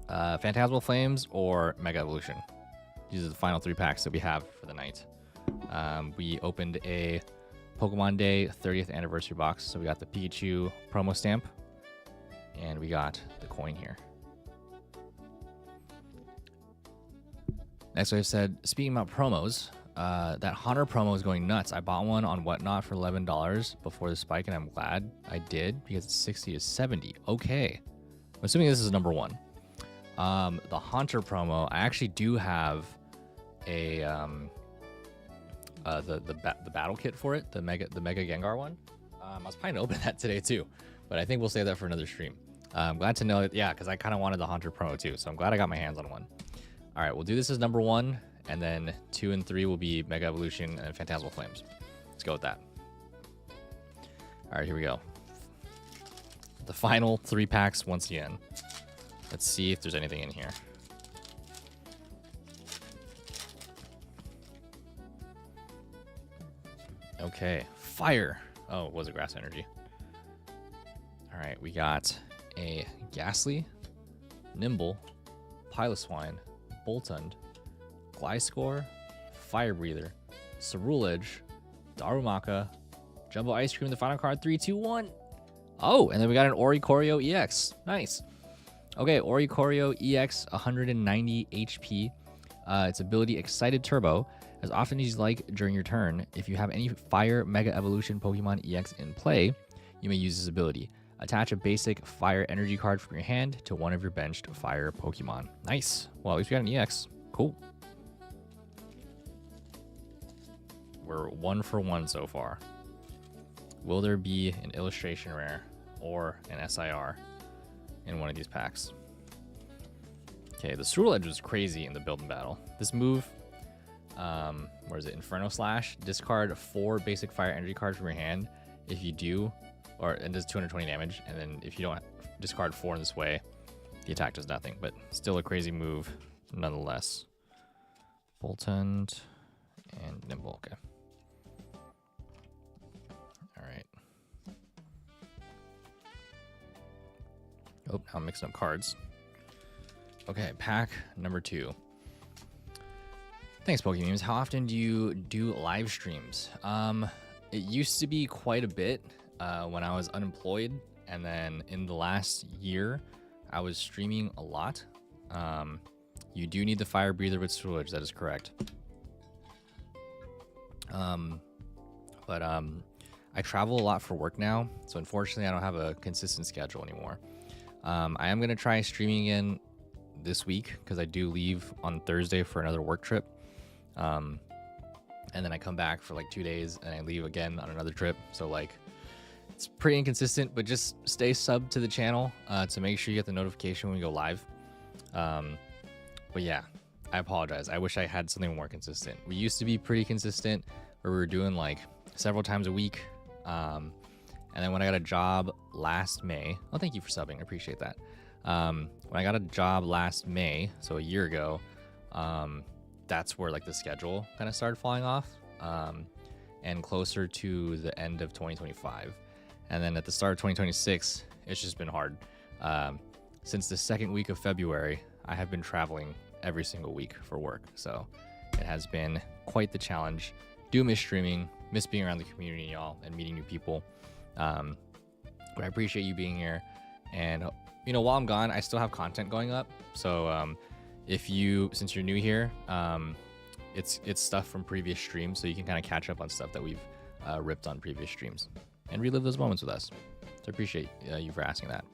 Phantasmal Flames or Mega Evolution. These are the final 3 packs that we have for the night. We opened a Pokemon Day 30th anniversary box. So we got the Pikachu promo stamp. And we got the coin here. Next wave said, speaking about promos, that Haunter promo is going nuts. I bought one on Whatnot for $11 before the spike, and I'm glad I did because it's 60 to 70. Okay. I'm assuming this is number 1. The Haunter promo, I actually do have a the battle kit for it, the Mega Gengar one. I was planning to open that today too, but I think we'll save that for another stream. I'm glad to know that, yeah, because I kind of wanted the Haunter promo too, so I'm glad I got my hands on one. All right, we'll do this as number 1, and then 2 and 3 will be Mega Evolution and Phantasmal Flames. Let's go with that. All right, here we go. The final 3 packs once again. Let's see if there's anything in here. Okay, fire. Oh, it was a grass energy. All right, we got a Ghastly, Nimble, Piloswine, Boltund, Gliscor, Fire Breather, Cerulege, Darumaka, Jumbo Ice Cream, the final card, 3, 2, 1. Oh, and then we got an Oricorio EX. Nice. Okay, Oricorio EX, 190 HP. Its ability, Excited Turbo. As often as you like during your turn, if you have any Fire Mega Evolution Pokemon EX in play, you may use this ability. Attach a basic Fire Energy card from your hand to one of your benched Fire Pokemon. Nice. Well, at least we got an EX. Cool. We're 1 for 1 so far. Will there be an illustration rare or an SIR in one of these packs? Okay, the Swirl Edge was crazy in the build and battle. This move, where is it? Inferno Slash. Discard 4 basic fire energy cards from your hand. If you do, and does 220 damage. And then if you don't discard 4 in this way, the attack does nothing. But still a crazy move nonetheless. Boltund and Nimble. Okay. All right. Oh, now I'm mixing up cards. Okay, pack number 2. Thanks, Pokememes. How often do you do live streams? It used to be quite a bit when I was unemployed, and then in the last year, I was streaming a lot. You do need the fire breather with Swirl Edge, that is correct. But I travel a lot for work now, so unfortunately I don't have a consistent schedule anymore. I am going to try streaming again this week because I do leave on Thursday for another work trip. And then I come back for like 2 days and I leave again on another trip. So like it's pretty inconsistent, but just stay sub to the channel to make sure you get the notification when we go live. But yeah, I apologize. I wish I had something more consistent. We used to be pretty consistent where we were doing like several times a week. And then when I got a job last May, oh, thank you for subbing. I appreciate that. When I got a job last May, so a year ago, that's where like the schedule kind of started falling off, and closer to the end of 2025. And then at the start of 2026, it's just been hard. Since the second week of February, I have been traveling every single week for work. So it has been quite the challenge. Do miss streaming, miss being around the community, y'all, and meeting new people. But I appreciate you being here. And, you know, while I'm gone, I still have content going up. So since you're new here, it's stuff from previous streams. So you can kind of catch up on stuff that we've ripped on previous streams and relive those moments with us. So I appreciate you for asking that.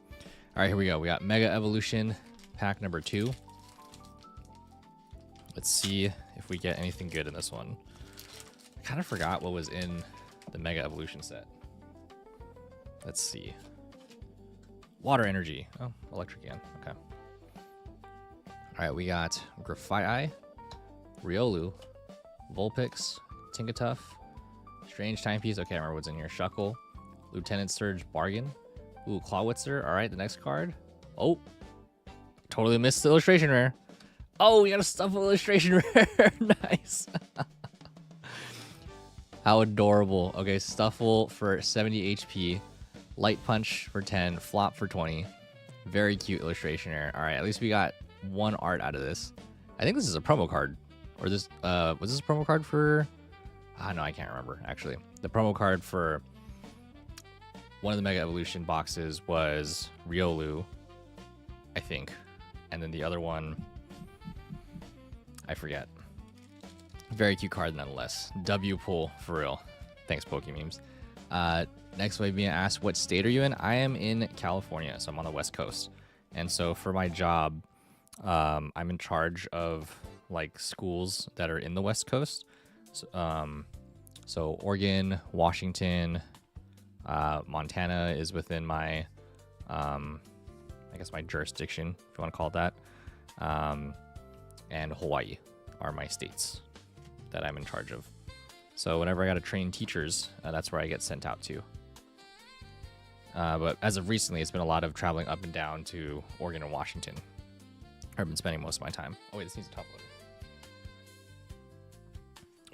All right, here we go. We got Mega Evolution pack number 2. Let's see if we get anything good in this one. I kind of forgot what was in the Mega Evolution set. Let's see. Water energy. Oh, electric again. Okay. All right, we got Grafaiai, Riolu, Vulpix, Tinkatuff, Strange Timepiece. Okay, I remember what's in here. Shuckle, Lieutenant Surge Bargain. Ooh, Clawitzer. All right, the next card. Oh, totally missed the illustration rare. Oh, we got a Stuffle illustration rare. Nice. How adorable. Okay, Stuffle for 70 HP. Light Punch for 10. Flop for 20. Very cute illustration rare. All right, at least we got one art out of this. I think this is a promo card. Or this, was this a promo card for... no, I can't remember, actually. The promo card for one of the Mega Evolution boxes was Riolu, I think. And then the other one, I forget. Very cute card nonetheless. W pull, for real. Thanks, Pokememes. Next, we've been asked, what state are you in? I am in California, so I'm on the West Coast. And so for my job, I'm in charge of like schools that are in the West Coast. So Oregon, Washington, Montana is within my, I guess my jurisdiction, if you want to call it that. And Hawaii are my states that I'm in charge of. So whenever I got to train teachers, that's where I get sent out to. But as of recently, it's been a lot of traveling up and down to Oregon and Washington. I've been spending most of my time. Oh wait, this needs a top loader.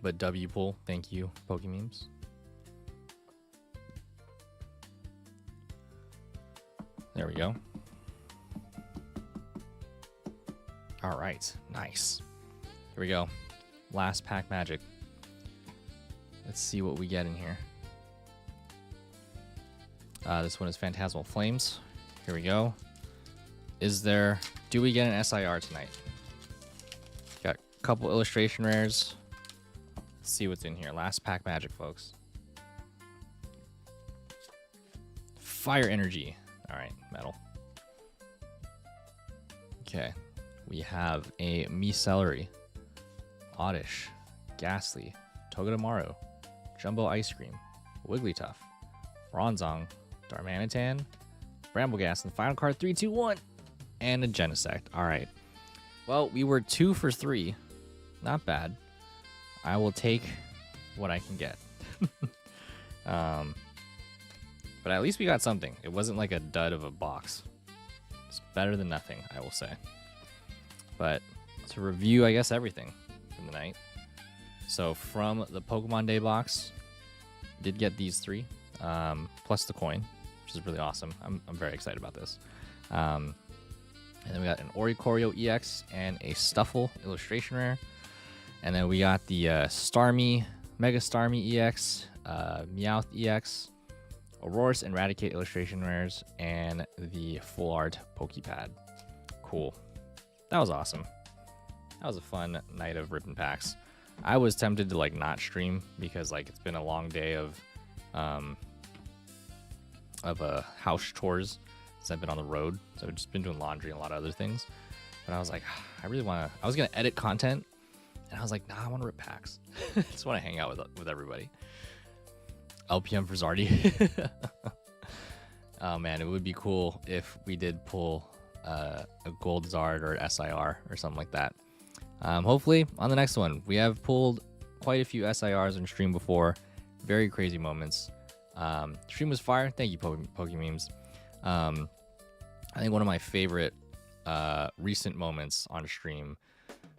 But W pull, thank you, Pokememes. There we go. All right, nice. Here we go. Last pack magic. Let's see what we get in here. This one is Phantasmal Flames. Here we go. Do we get an SIR tonight? Got a couple illustration rares. Let's see what's in here. Last pack magic, folks. Fire energy. All right, metal. Okay. We have a Celery, Oddish, Ghastly, Togedemaru, Jumbo Ice Cream, Wigglytuff, Bronzong, Darmanitan, Brambleghast, and the final card 3, 2, 1, and a Genesect. All right. Well, we were 2 for 3. Not bad. I will take what I can get. But at least we got something. It wasn't like a dud of a box. It's better than nothing, I will say. But to review, I guess, everything from the night. So from the Pokemon Day box, did get these 3, plus the coin, which is really awesome. I'm very excited about this. And then we got an Oricorio EX and a Stuffle illustration rare. And then we got the Starmie, Mega Starmie EX, Meowth EX, Aurorus and Raticate illustration rares, and the full art Pokepad. Cool. That was awesome. That was a fun night of ripping packs. I was tempted to like not stream because like it's been a long day of house chores since I've been on the road. So I've just been doing laundry and a lot of other things. But I was like, I really want to. I was gonna edit content, and I was like, nah, I want to rip packs. I just want to hang out with everybody. LPM for Zardy. Oh man, it would be cool if we did pull a gold Zard or SIR or something like that. Hopefully on the next one. We have pulled quite a few SIRs in stream before. Very crazy moments. Stream was fire. Thank you, Pokememes. I think one of my favorite recent moments on stream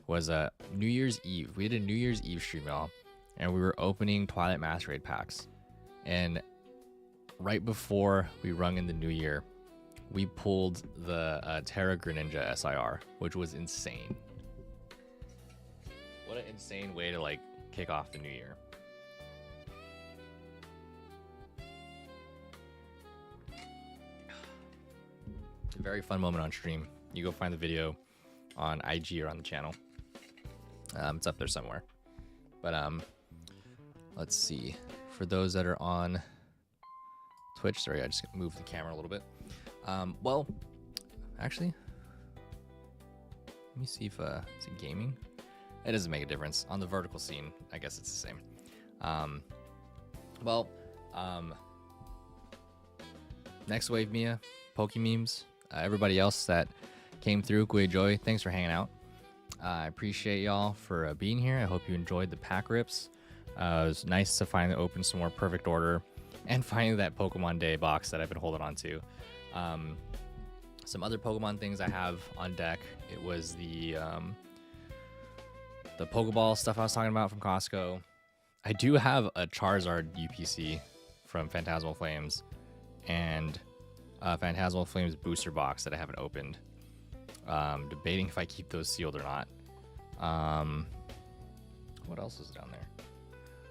was New Year's Eve. We did a New Year's Eve stream, y'all, and we were opening Twilight Masquerade packs. And right before we rung in the new year, we pulled the Terra Greninja SIR, which was insane. What an insane way to like kick off the new year. A very fun moment on stream. You go find the video on IG or on the channel. It's up there somewhere. But let's see. For those that are on Twitch, sorry, I just moved the camera a little bit. Well, actually, let me see if is it gaming? It doesn't make a difference. On the vertical scene, I guess it's the same. Next wave, Mia, Pokememes, everybody else that came through, Gui Joy, thanks for hanging out. I appreciate y'all for being here. I hope you enjoyed the pack rips. It was nice to finally open some more Perfect Order and finally that Pokemon Day box that I've been holding on to. Some other Pokemon things I have on deck. It was the Pokeball stuff I was talking about from Costco. I do have a Charizard UPC from Phantasmal Flames and Phantasmal Flames booster box that I haven't opened. Debating if I keep those sealed or not. What else is down there?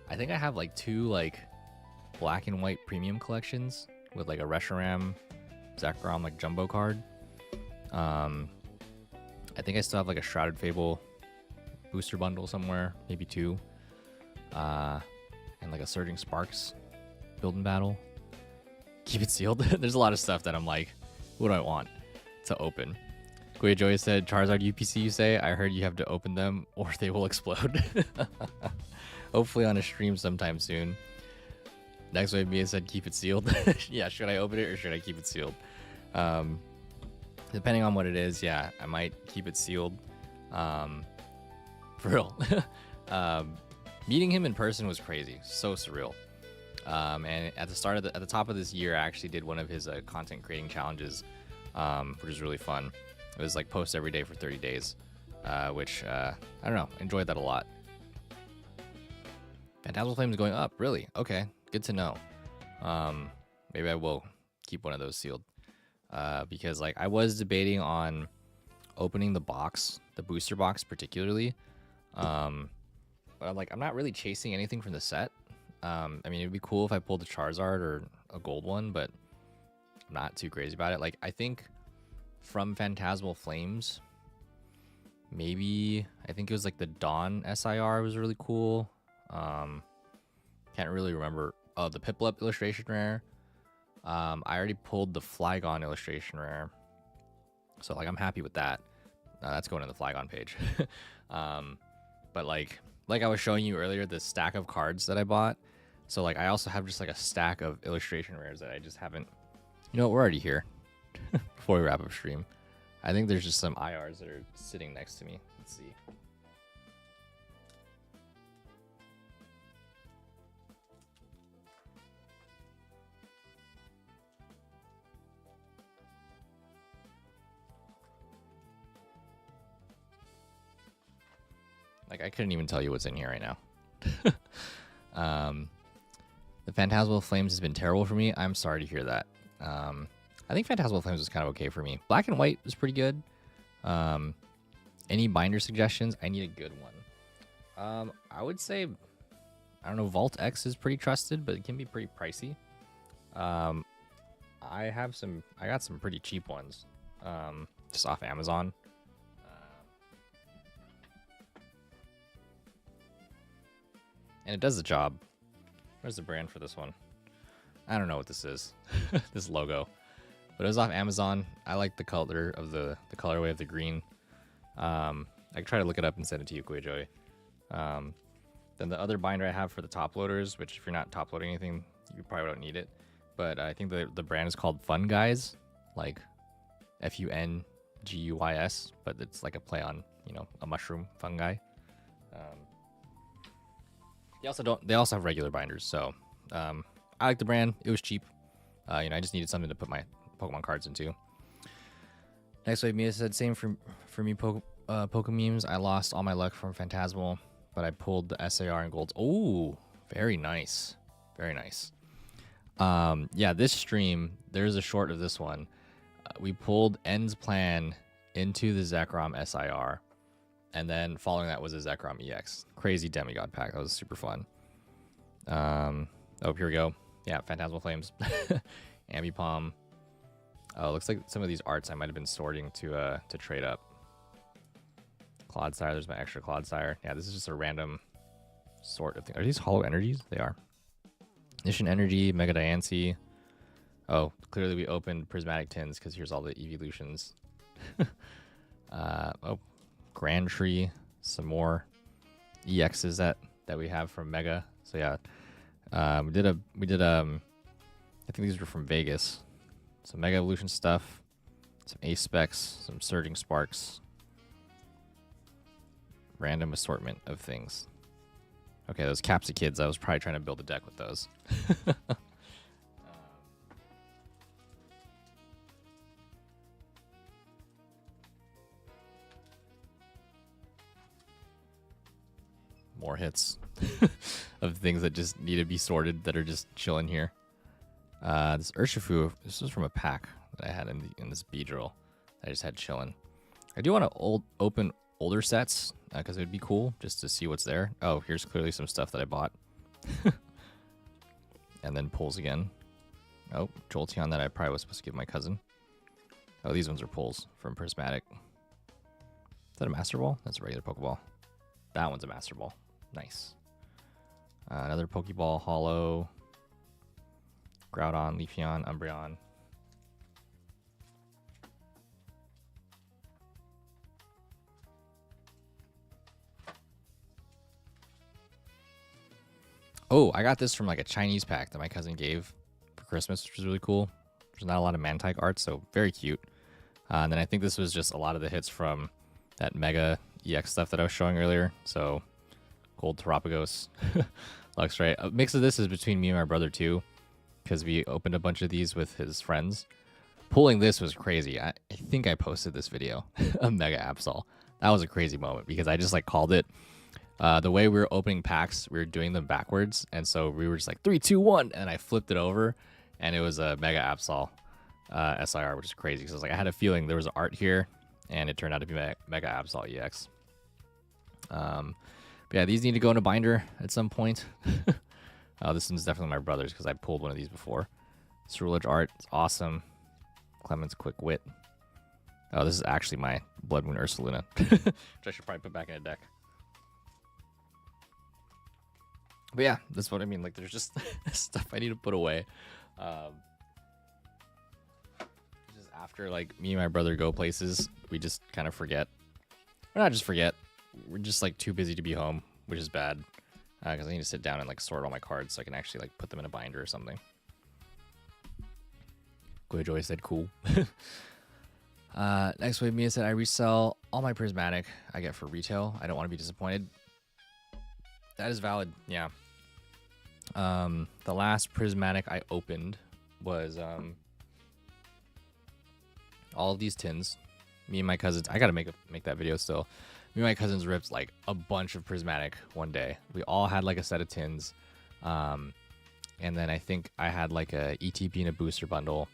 I think I have like 2 like black and white premium collections with like a Reshiram Zekrom like jumbo card. I think I still have like a Shrouded Fable booster bundle somewhere, maybe 2. And like a Surging Sparks build and battle. Keep it sealed. There's a lot of stuff that I'm like, what do I want to open? Guya Joy said, Charizard UPC, you say? I heard you have to open them or they will explode. Hopefully on a stream sometime soon. Next wave Mia said, keep it sealed. Yeah, should I open it or should I keep it sealed? Depending on what it is, yeah, I might keep it sealed. For real. Meeting him in person was crazy. So surreal. And at the top of this year, I actually did one of his content creating challenges, which was really fun. It was like post every day for 30 days, which I don't know, enjoyed that a lot. Phantasmal Flame is going up, really? Okay, good to know. Maybe I will keep one of those sealed, because like I was debating on opening the box, the booster box particularly, but I'm like, I'm not really chasing anything from the set. I mean, it'd be cool if I pulled a Charizard or a gold one, but I'm not too crazy about it. Like, I think from Phantasmal Flames, maybe, I think it was like the Dawn SIR was really cool. Can't really remember. Oh, the Piplup illustration rare. I already pulled the Flygon illustration rare. So, like, I'm happy with that. That's going in the Flygon page. But, like I was showing you earlier, the stack of cards that I bought. So like I also have just like a stack of illustration rares that I just haven't. You know what? We're already here. Before we wrap up stream, I think there's just some IRs that are sitting next to me. Let's see. Like I couldn't even tell you what's in here right now. The Phantasmal Flames has been terrible for me. I'm sorry to hear that. I think Phantasmal Flames was kind of okay for me. Black and White was pretty good. Any binder suggestions? I need a good one. I would say, I don't know, Vault X is pretty trusted, but it can be pretty pricey. I got some pretty cheap ones, just off Amazon. And it does the job. Where's the brand for this one? I don't know what this is. This logo. But it was off Amazon. I like the color of the colorway of the green. I can try to look it up and send it to you, Joey. Then the other binder I have for the top loaders, which if you're not top loading anything, you probably don't need it. But I think the brand is called Fun Guys, like FUNGUYS, but it's like a play on, you know, a mushroom fungi. They also have regular binders, so I like the brand. It was cheap. You know, I just needed something to put my Pokemon cards into. Next wave, Mia said, same for me, Pokememes. I lost all my luck from Phantasmal, but I pulled the SAR and golds. Oh, very nice. Very nice. Yeah, this stream, there's a short of this one. We pulled End's Plan into the Zekrom SIR. And then following that was a Zekrom EX. Crazy Demigod pack. That was super fun. Oh, here we go. Yeah, Phantasmal Flames. Ambipom. Oh, looks like some of these arts I might have been sorting to trade up. Clodsire. There's my extra Clodsire. Yeah, this is just a random sort of thing. Are these Hollow Energies? They are. Ignition Energy, Mega Diancie. Oh, clearly we opened Prismatic Tins because here's all the evolutions. Oh. Grand Tree, some more EXs that we have from Mega. So yeah, we did I think these were from Vegas. Some Mega Evolution stuff, some Ace Specs, some Surging Sparks, random assortment of things. Okay, those Capsa Kids, I was probably trying to build a deck with those. More hits of things that just need to be sorted that are just chilling here. This Urshifu, this was from a pack that I had in this Beedrill that I just had chilling. I do want to open older sets because it would be cool just to see what's there. Oh, here's clearly some stuff that I bought. And then pulls again. Oh, Jolteon that I probably was supposed to give my cousin. Oh, these ones are pulls from Prismatic. Is that a Master Ball? That's a regular Pokeball. That one's a Master Ball. Nice. Another Pokeball Hollow. Groudon, Leafeon, Umbreon. Oh, I got this from like a Chinese pack that my cousin gave for Christmas, which was really cool. There's not a lot of Mantike art, so very cute. And then I think this was just a lot of the hits from that Mega EX stuff that I was showing earlier. So Gold Terapagos, Luxray. A mix of this is between me and my brother too, because we opened a bunch of these with his friends. Pulling this was crazy. I think I posted this video of Mega Absol. That was a crazy moment because I just like called it. The way we were opening packs, we were doing them backwards, and so we were just like 3, 2, 1, and I flipped it over, and it was a Mega Absol SIR, which is crazy because I was like, I had a feeling there was art here, and it turned out to be Mega Absol EX. But yeah, these need to go in a binder at some point. This one's definitely my brother's because I pulled one of these before. Ceruledge art, it's awesome. Clement's Quick Wit. Oh, this is actually my Blood Moon Ursaluna, which I should probably put back in a deck. But yeah, that's what I mean. Like, there's just stuff I need to put away. Just after, like, me and my brother go places, we just kind of forget. Or not just forget. We're just, like, too busy to be home, which is bad. because I need to sit down and like sort all my cards so I can actually like put them in a binder or something. Joy said cool. Next wave Mia said I resell all my prismatic I get for retail. I don't want to be disappointed. That is valid. Yeah. The last prismatic I opened was all of these tins. Me and my cousins, I gotta make that video still. Me and my cousins ripped like a bunch of prismatic one day. We all had like a set of tins. And then I think I had like a ETB and a booster bundle.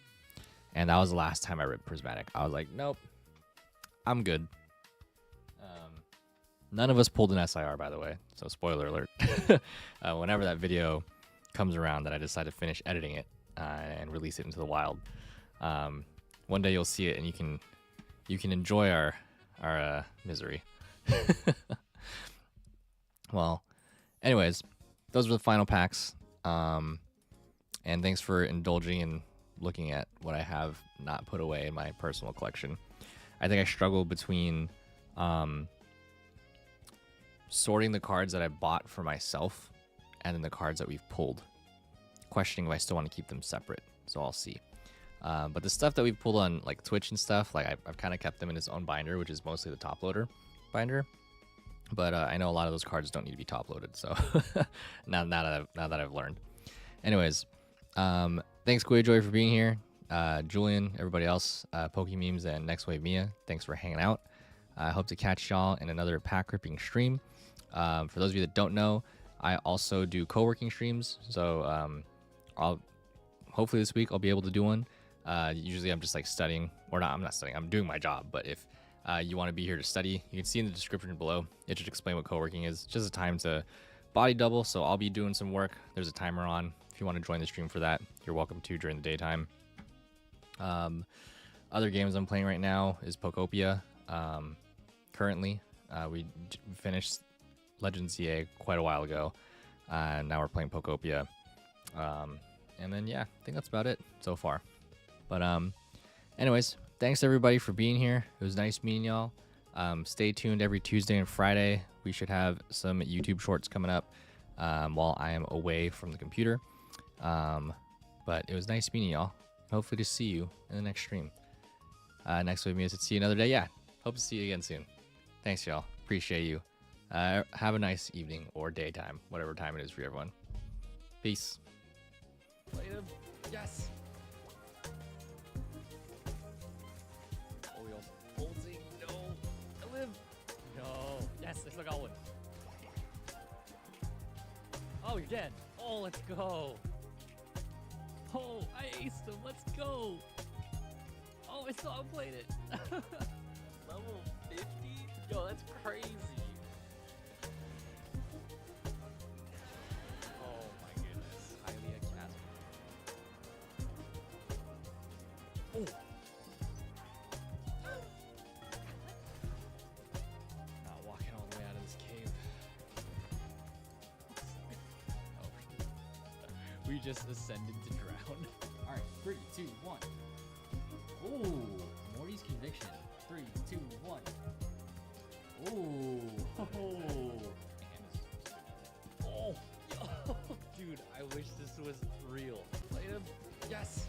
And that was the last time I ripped prismatic. I was like, nope, I'm good. None of us pulled an SIR, by the way. So spoiler alert. Whenever that video comes around that I decide to finish editing it and release it into the wild, one day you'll see it and you can enjoy our misery. Well, anyways, those were the final packs. And thanks for indulging in looking at what I have not put away in my personal collection. I think I struggle between sorting the cards that I bought for myself and then the cards that we've pulled, questioning if I still want to keep them separate. So I'll see. But the stuff that we've pulled on like Twitch and stuff, like I've kind of kept them in its own binder, which is mostly the top loader binder. But I know a lot of those cards don't need to be top loaded. So now that I've learned. Anyways, thanks Joy for being here. Julian, everybody else, Pokememes and Next Wave Mia, thanks for hanging out. I hope to catch y'all in another pack ripping stream. For those of you that don't know, I also do co-working streams. So I'll hopefully this week I'll be able to do one. Usually I'm just like studying, or not, I'm not studying, I'm doing my job. But if you want to be here to study, you can see in the description below. It should explain what co-working is. It's just a time to body double. So I'll be doing some work. There's a timer on. If you want to join the stream for that, you're welcome to during the daytime. Other games I'm playing right now is Pokopia. Currently, we finished Legends CA quite a while ago, and now we're playing Pokopia. And then yeah, I think that's about it so far. But anyways, thanks everybody for being here. It was nice meeting y'all. Stay tuned every Tuesday and Friday. We should have some YouTube shorts coming up while I am away from the computer. But it was nice meeting y'all. Hopefully to see you in the next stream. Next with me is to see you another day. Yeah, hope to see you again soon. Thanks y'all. Appreciate you. Have a nice evening or daytime, whatever time it is for everyone. Peace. Play him. Yes. Oh, we also holding. No. I live. No. Yes, I still got one. Oh, you're dead. Oh, let's go. Oh, I aced him. Let's go. Oh, I still outplayed it. Level 50? Yo, that's crazy. Oh my goodness. Hylia Chasm. Oh. Not walking all the way out of this cave. Oh. We just ascended to drown. Alright, 3, 2, 1. Ooh, Morty's conviction. 3, 2, 1. Ooh. Oh, dude, I wish this was real. Play him. Yes.